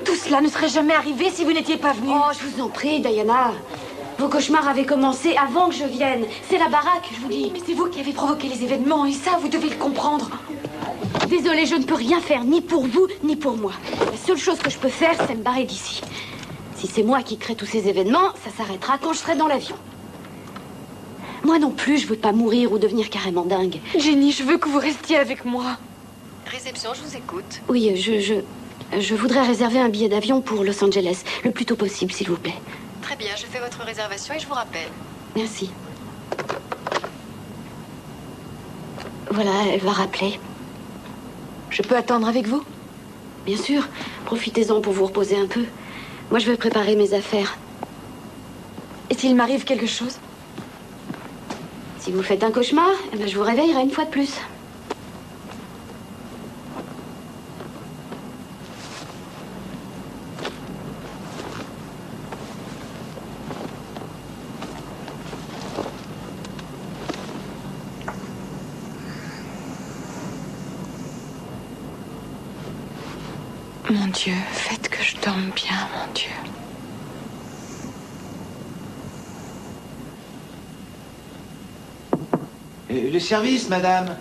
Tout cela ne serait jamais arrivé si vous n'étiez pas venu. Oh, je vous en prie, Diana. Vos cauchemars avaient commencé avant que je vienne. C'est la baraque, je vous dis. Mais c'est vous qui avez provoqué les événements et ça, vous devez le comprendre. Désolée, je ne peux rien faire, ni pour vous, ni pour moi. La seule chose que je peux faire, c'est me barrer d'ici. Si c'est moi qui crée tous ces événements, ça s'arrêtera quand je serai dans l'avion. Moi non plus, je veux pas mourir ou devenir carrément dingue. Jenny, je veux que vous restiez avec moi. Réception, je vous écoute. Oui, je voudrais réserver un billet d'avion pour Los Angeles, le plus tôt possible, s'il vous plaît. Très bien, je fais votre réservation et je vous rappelle. Merci. Voilà, elle va rappeler. Je peux attendre avec vous? Bien sûr. Profitez-en pour vous reposer un peu. Moi, je vais préparer mes affaires. Et s'il m'arrive quelque chose? Si vous faites un cauchemar, eh ben, je vous réveillerai une fois de plus. Mon Dieu, faites que je dorme bien, mon Dieu. Le service, madame.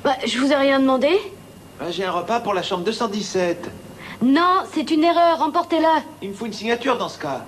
Bah, je vous ai rien demandé. J'ai un repas pour la chambre 217. Non, c'est une erreur, emportez-la. Il me faut une signature dans ce cas.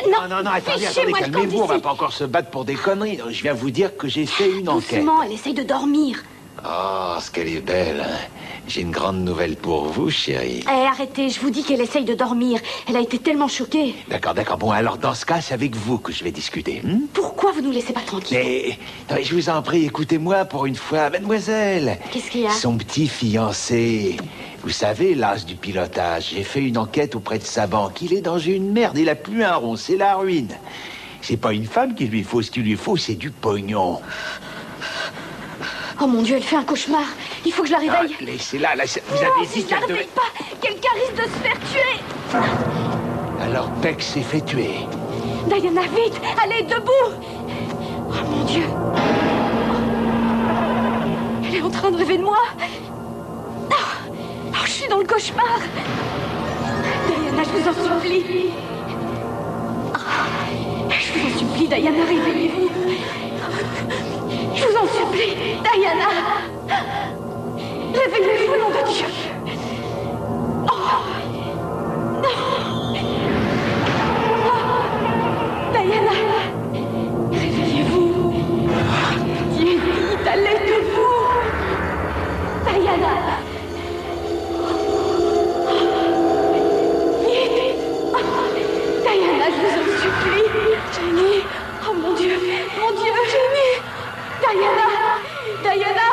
Non, attendez, calmez-vous, on va pas encore se battre pour des conneries. Je viens vous dire que j'ai fait une enquête. Doucement, elle essaye de dormir. Oh, ce qu'elle est belle. Hein. J'ai une grande nouvelle pour vous, chérie. Eh, arrêtez, je vous dis qu'elle essaye de dormir. Elle a été tellement choquée. D'accord. Bon, alors dans ce cas, c'est avec vous que je vais discuter. Pourquoi vous nous laissez pas tranquille? Mais je vous en prie, écoutez-moi pour une fois, mademoiselle. Qu'est-ce qu'il y a? Son petit fiancé. Vous savez, l'as du pilotage. J'ai fait une enquête auprès de sa banque. Il est dans une merde. Il a plus un rond. C'est la ruine. C'est pas une femme qu'il lui faut. Ce qu'il lui faut, c'est du pognon. Oh mon Dieu, elle fait un cauchemar. Il faut que je la réveille. Laissez-la, vous avez dit si je la réveille pas, quelqu'un risque de se faire tuer. Alors Peck s'est fait tuer. Diana, vite, allez, debout. Oh mon Dieu. Elle est en train de rêver de moi. Oh, je suis dans le cauchemar. Diana, je vous en supplie. Je vous en supplie, Diana, réveillez-vous. Je vous en supplie, Diana. Réveillez-vous, nom de Dieu. Diana, réveillez-vous. Vite, allez debout. Diana. Vite. Diana, je vous en supplie. Jenny. Oh mon Dieu, Jenny. Diana.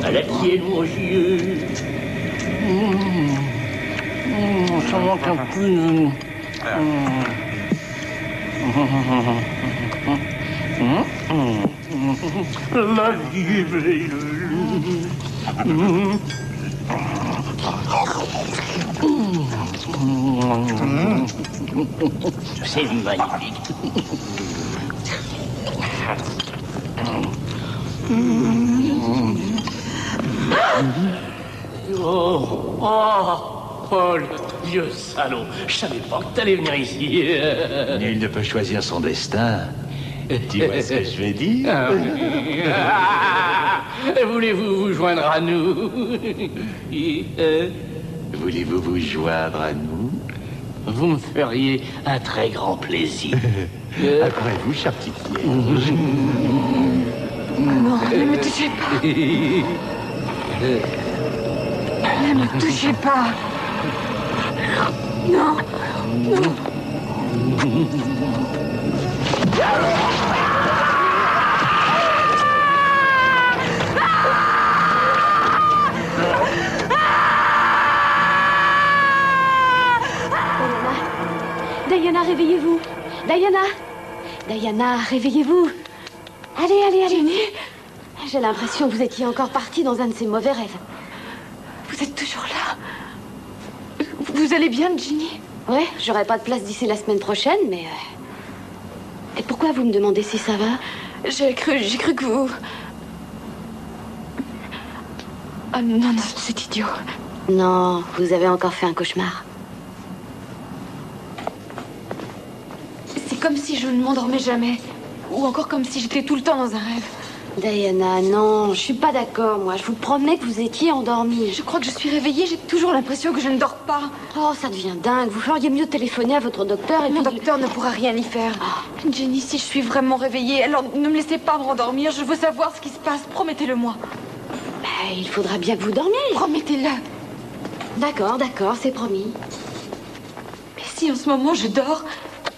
Elle est pieds mon yeux. Ça manque un peu. La vie est belle. C'est magnifique. Oh, le vieux salaud. Je savais pas que t'allais venir ici. Nul ne peut choisir son destin. Tu vois ce que je veux dire? Voulez-vous vous joindre à nous? Voulez-vous vous joindre à nous? Vous me feriez un très grand plaisir. Après vous, cher petit Pierre. Non, ne me touchez pas. Ne me touchez pas. Non. Non. Diana, réveillez-vous. Diana, réveillez-vous. Allez. Jenny, j'ai l'impression que vous étiez encore partie dans un de ces mauvais rêves. vous êtes toujours là. Vous allez bien, Jenny? Ouais, j'aurai pas de place d'ici la semaine prochaine, mais... Et pourquoi vous me demandez si ça va? J'ai cru que vous... Ah non, c'est idiot. Non, vous avez encore fait un cauchemar. C'est comme si je ne m'endormais jamais. Ou encore comme si j'étais tout le temps dans un rêve. Diana, non, je suis pas d'accord, moi. Je vous promets que vous étiez endormie. Je crois que je suis réveillée, j'ai toujours l'impression que je ne dors pas. Oh, ça devient dingue. Vous feriez mieux de téléphoner à votre docteur et Mon puis... docteur ne pourra rien y faire. Jenny, si je suis vraiment réveillée, alors ne me laissez pas me rendormir. Je veux savoir ce qui se passe. Promettez-le-moi. Il faudra bien que vous dormiez. Promettez-le. D'accord, c'est promis. Mais si en ce moment je dors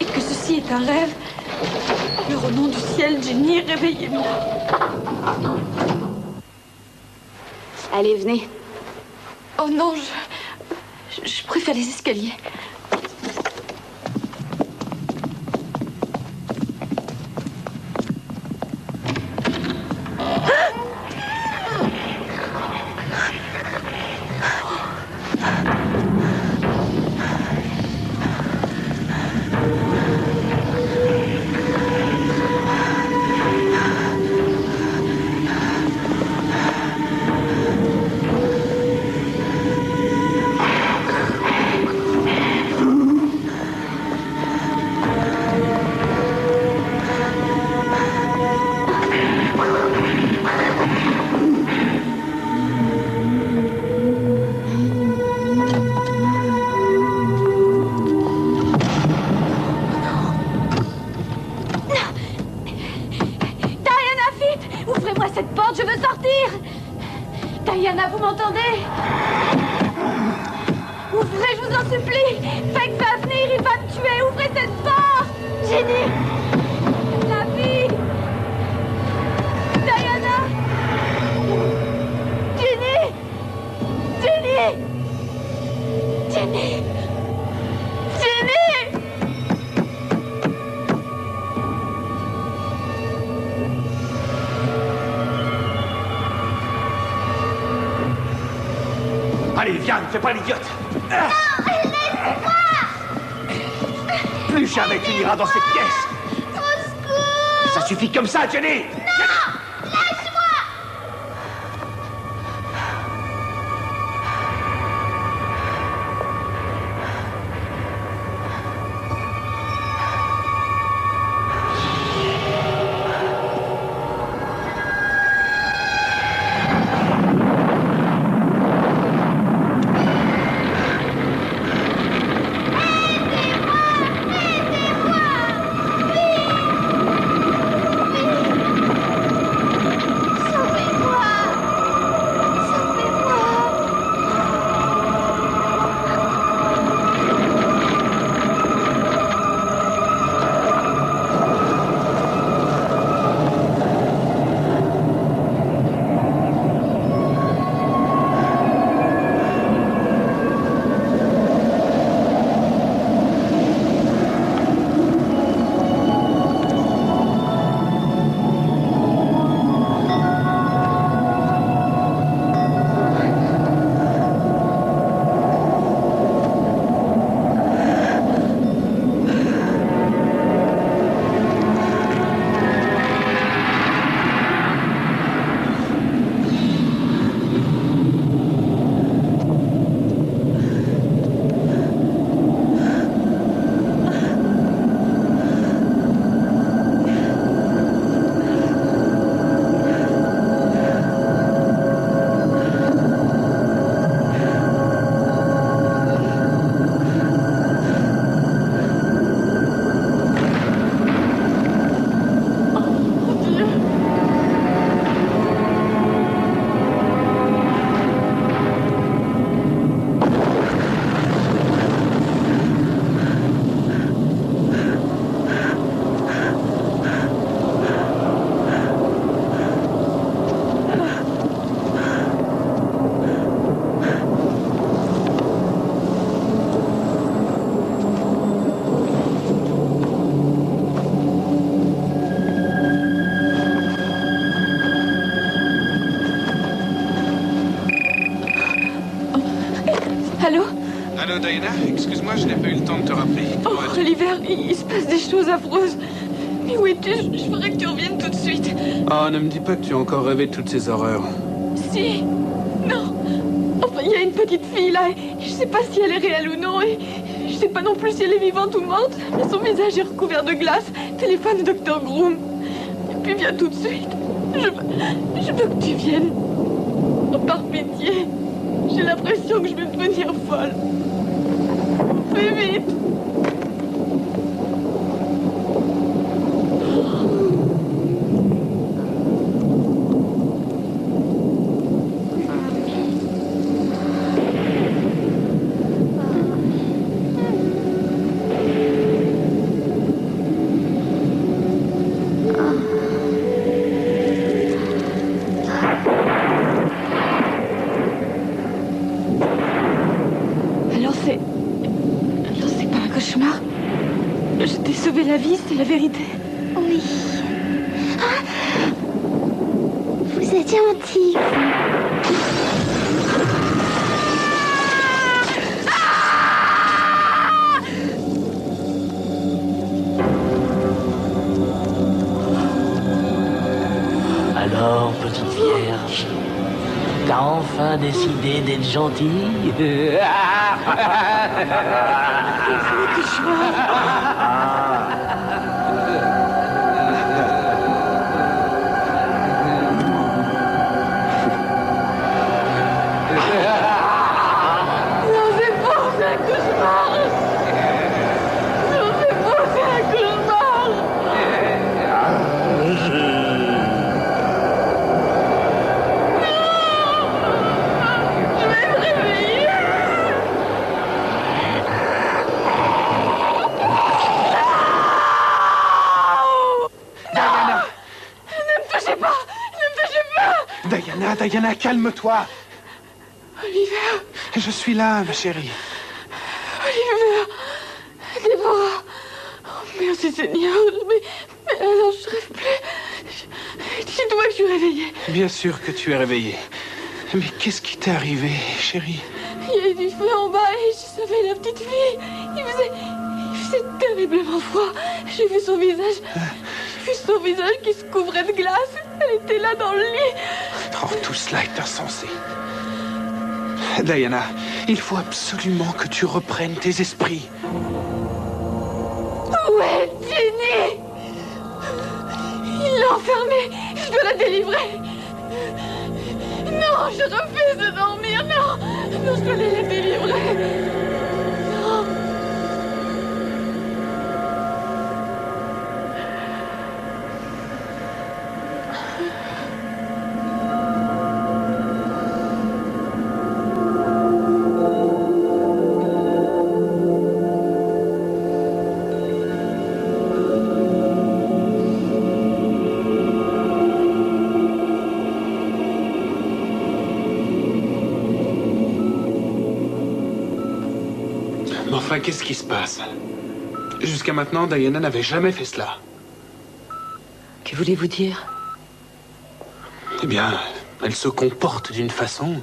et que ceci est un rêve, alors au nom du ciel, Jenny, réveillez-moi. Allez, venez. Oh non, je préfère les escaliers. Diana, vous m'entendez? Ouvrez, je vous en supplie. Peck va venir, il va me tuer. Ouvrez cette porte. Jenny. La vie. Diana. Jenny. Jenny. Jenny. Jenny. Allez, viens, ne fais pas l'idiote. Non, laisse-moi. Plus jamais tu n'iras dans cette pièce. Au secours. Ça suffit comme ça, Jenny. Non, lâche-moi. Diana, excuse-moi, je n'ai pas eu le temps de te rappeler. Oh, Oliver, il se passe des choses affreuses. Mais où es-tu? Je voudrais que tu reviennes tout de suite. Oh, ne me dis pas que tu as encore rêvé de toutes ces horreurs. Si. Non. Enfin, il y a une petite fille là. Et je sais pas si elle est réelle ou non. Et je sais pas non plus si elle est vivante ou morte. Mais son visage est recouvert de glace. Téléphone Dr. Groom. Et puis viens tout de suite. Je veux que tu viennes. Par pitié. J'ai l'impression que je vais devenir folle. Fais vite. La vie, c'est la vérité. Oui. Ah, vous êtes gentil. Alors, petite vierge, t'as enfin décidé d'être gentille? Diana, calme-toi. Oliver. Je suis là, ma chérie. Oliver. Déborah. Oh, merci Seigneur. Mais alors, je rêve plus. Dis-toi que je suis réveillée. Bien sûr que tu es réveillée. Mais qu'est-ce qui t'est arrivé, chérie? Il y a eu du feu en bas et je savais la petite fille. Il faisait terriblement froid. J'ai vu son visage. J'ai vu son visage qui se couvrait de glace. Elle était là dans le lit. Oh, tout cela est insensé. Diana, il faut absolument que tu reprennes tes esprits. Où est Ginny? Il l'a enfermée. Je dois la délivrer. Non, je refuse de dormir. Non, je dois aller la délivrer. Non. Enfin, qu'est-ce qui se passe? Jusqu'à maintenant, Diana n'avait jamais fait cela. Que voulez-vous dire? Eh bien, elle se comporte d'une façon...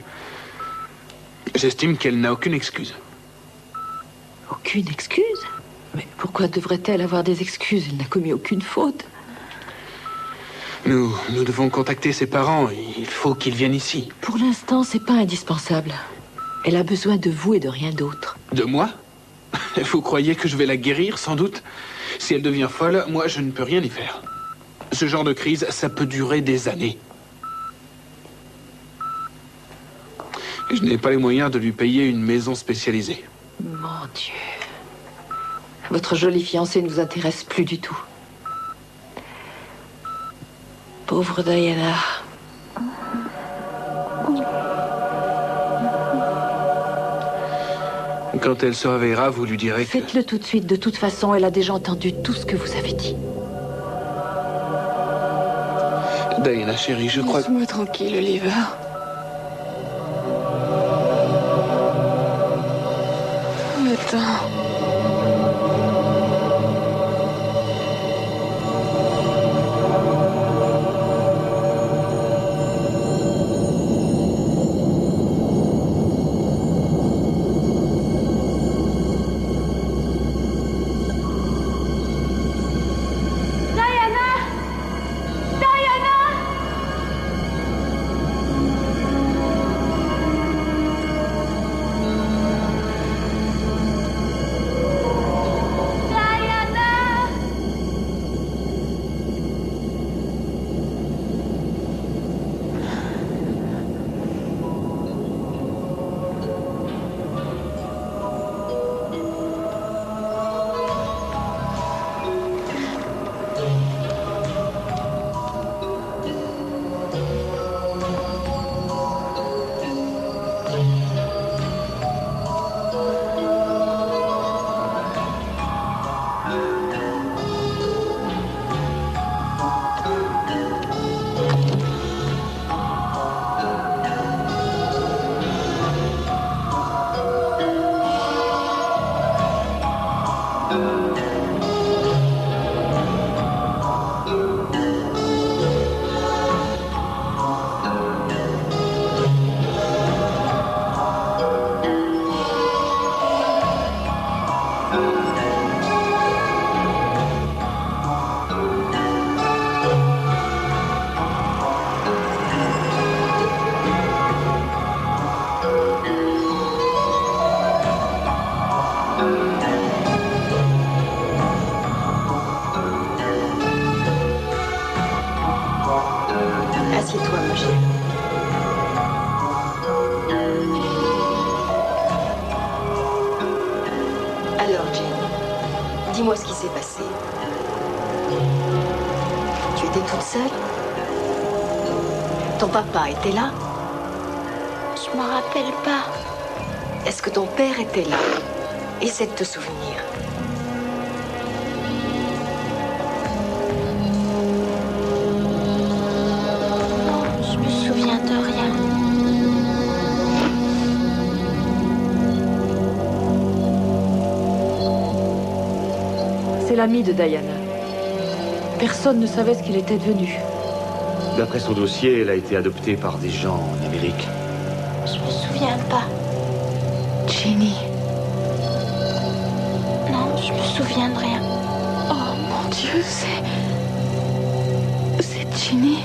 J'estime qu'elle n'a aucune excuse. Aucune excuse? Mais pourquoi devrait-elle avoir des excuses? Elle n'a commis aucune faute. Nous devons contacter ses parents. Il faut qu'ils viennent ici. Pour l'instant, c'est pas indispensable. Elle a besoin de vous et de rien d'autre. De moi? Vous croyez que je vais la guérir, sans doute? Si elle devient folle, moi, je ne peux rien y faire. Ce genre de crise, ça peut durer des années. Je n'ai pas les moyens de lui payer une maison spécialisée. Mon Dieu. Votre jolie fiancée ne vous intéresse plus du tout. Pauvre Diana. Quand elle se réveillera, vous lui direz que... Faites-le tout de suite. De toute façon, elle a déjà entendu tout ce que vous avez dit. Diana, chérie, je crois... Laisse-moi tranquille, Oliver. Attends. s'est passé? Tu étais toute seule? Ton papa était là? Je m'en rappelle pas. Est-ce que ton père était là? Essaie de te souvenir. Non, je me souviens de rien. C'est l'ami de Diana. Personne ne savait ce qu'il était devenu. D'après son dossier, elle a été adoptée par des gens en Amérique. Je me souviens pas. Jenny. Non, je me souviens de rien. Oh mon Dieu, c'est Ginny.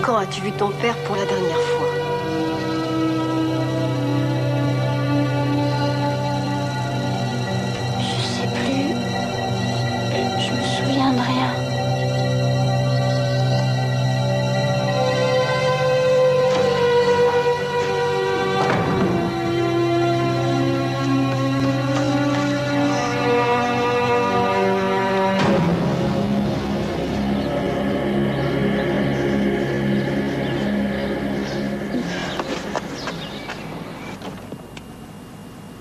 Quand as-tu vu ton père pour la dernière fois? Je sais plus. Je me souviens de rien.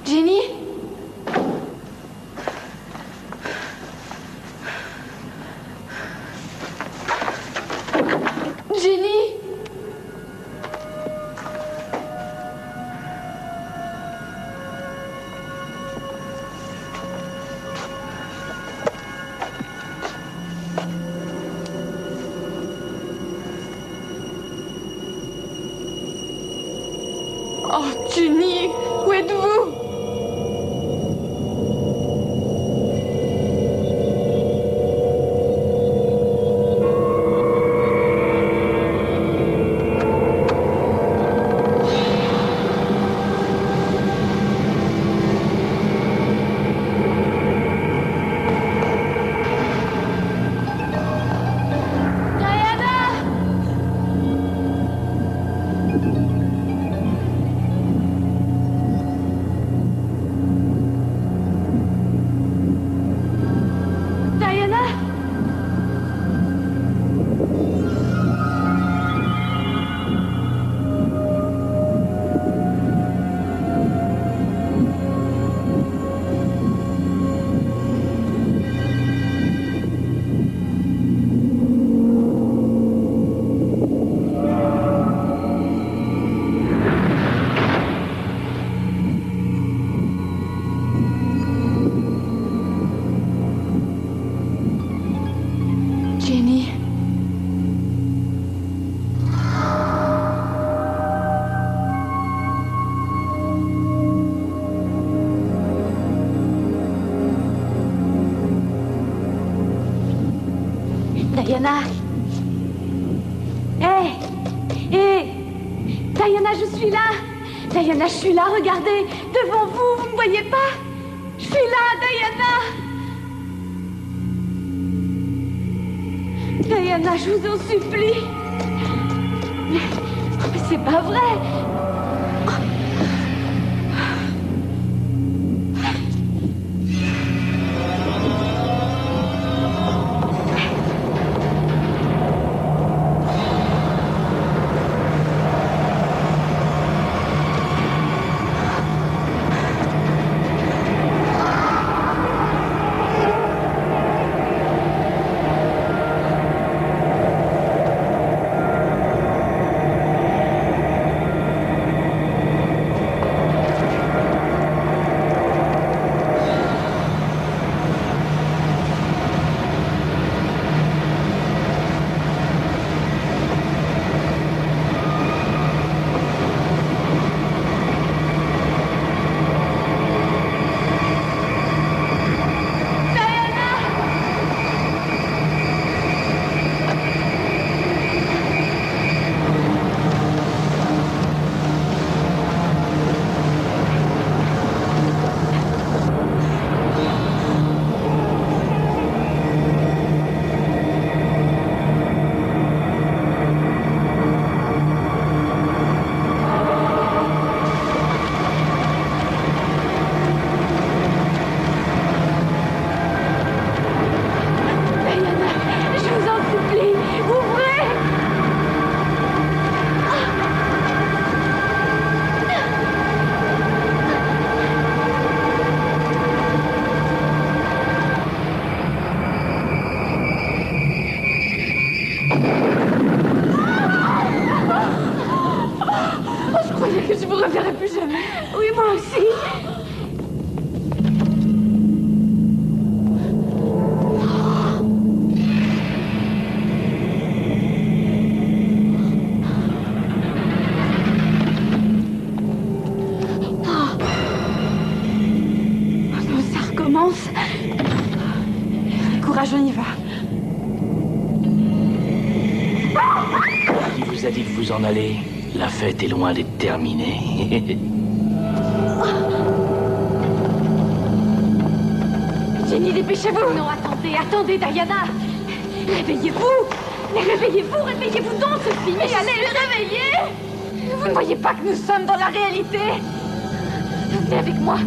Jenny? Jenny? Oh, Jenny, où êtes-vous? Jenny. Diana. Hé! Hé! Diana, je suis là! Diana, je suis là, regardez! Devant vous, vous ne voyez pas? Je suis là, Diana! Diana, je vous en supplie! Mais c'est pas vrai! courage, on y va. Qui vous a dit de vous en aller? La fête est loin d'être terminée. Jenny, dépêchez-vous! Non, attendez, Diana! Réveillez-vous! Mais réveillez-vous donc, Sophie! Mais allez, réveillez! Vous ne voyez pas que nous sommes dans la réalité? Venez avec moi!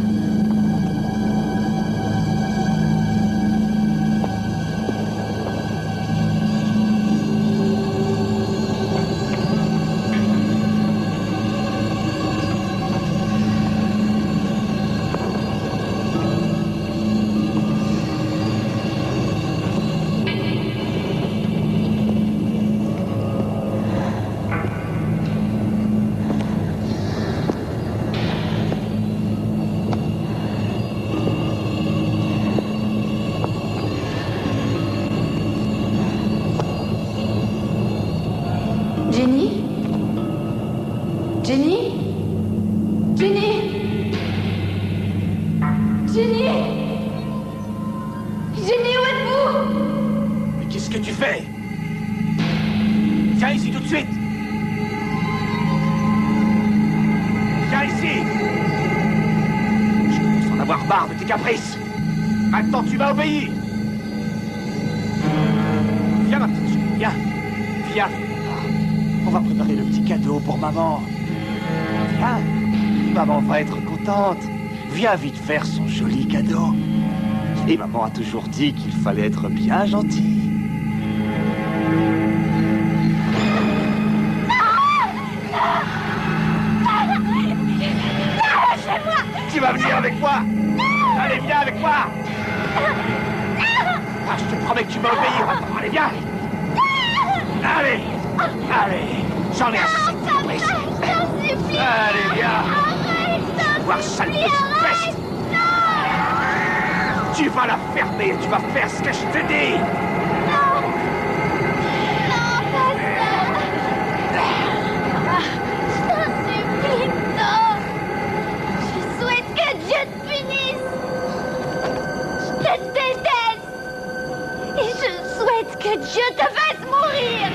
Jenny? Jenny? Jenny? Jenny! Jenny, où êtes-vous? Mais qu'est-ce que tu fais? Viens ici tout de suite! Viens ici! Je commence à en avoir marre de tes caprices! Maintenant tu vas obéir! Viens ma petite chérie, viens! Viens! On va préparer le petit cadeau pour maman. Viens! Maman va être contente. Viens vite faire son joli cadeau. Et maman a toujours dit qu'il fallait être bien gentil. Tu vas venir avec moi? Allez, viens avec moi! Ah, je te promets que tu vas obéir maintenant. Allez, viens! Allez! Allez! J'en ai assez de caprices. Allez, viens! Voir sale petite peste! Tu vas la fermer et tu vas faire ce que je te dis! Que Dieu te fasse mourir!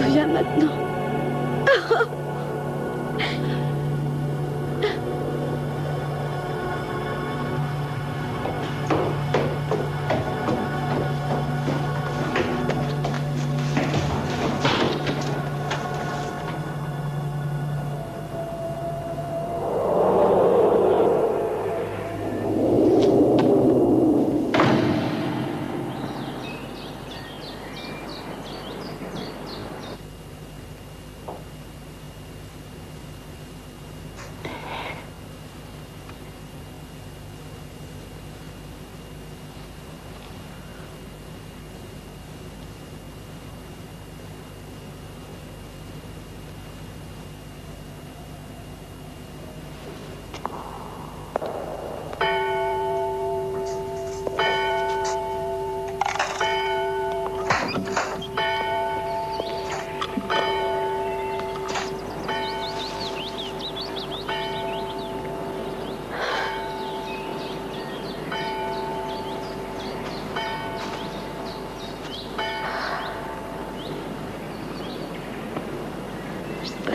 souviens maintenant.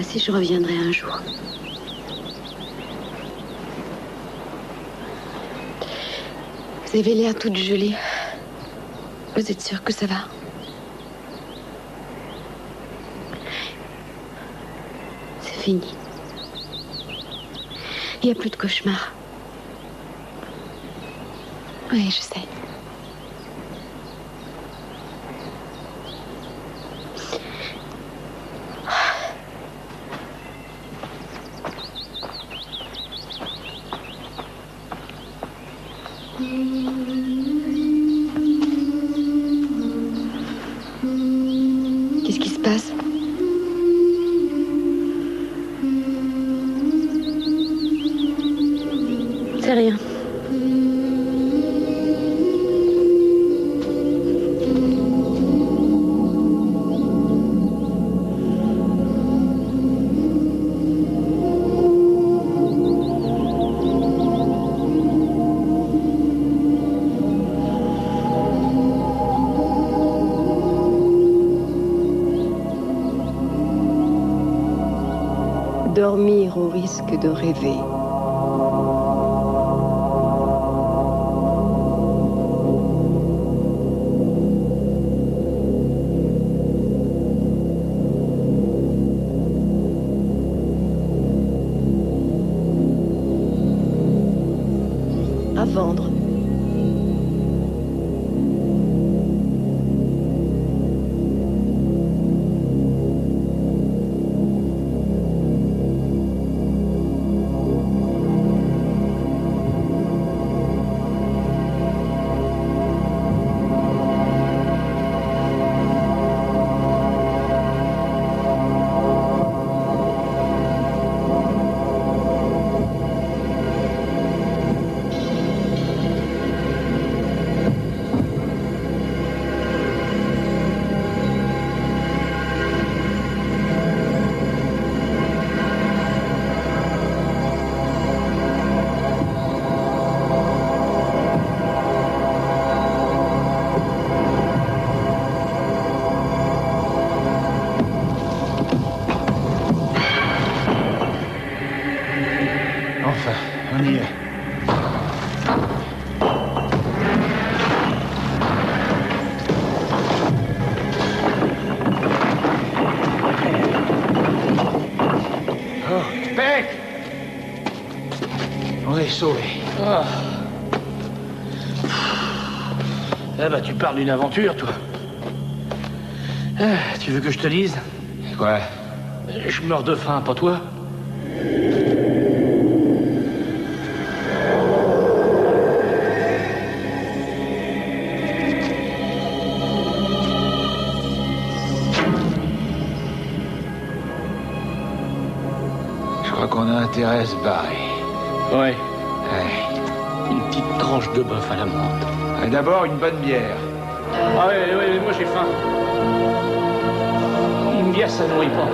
Si je reviendrai un jour. Vous avez l'air toute gelée. Vous êtes sûre que ça va? C'est fini. Il n'y a plus de cauchemar. Oui, je sais. Qu'est-ce qui se passe? C'est rien. Dormir au risque de rêver. À vendre. Enfin, on y est. Oh, Peck! On est sauvés. Ah. Ah bah tu parles d'une aventure, toi. Ah, tu veux que je te dise? Quoi? Je meurs de faim, pas toi? Je crois qu'on a intérêt à se barrer. Ouais. Une petite tranche de bœuf à la menthe. Et d'abord, une bonne bière. Ah ouais, moi j'ai faim. Une bière, ça nourrit pas.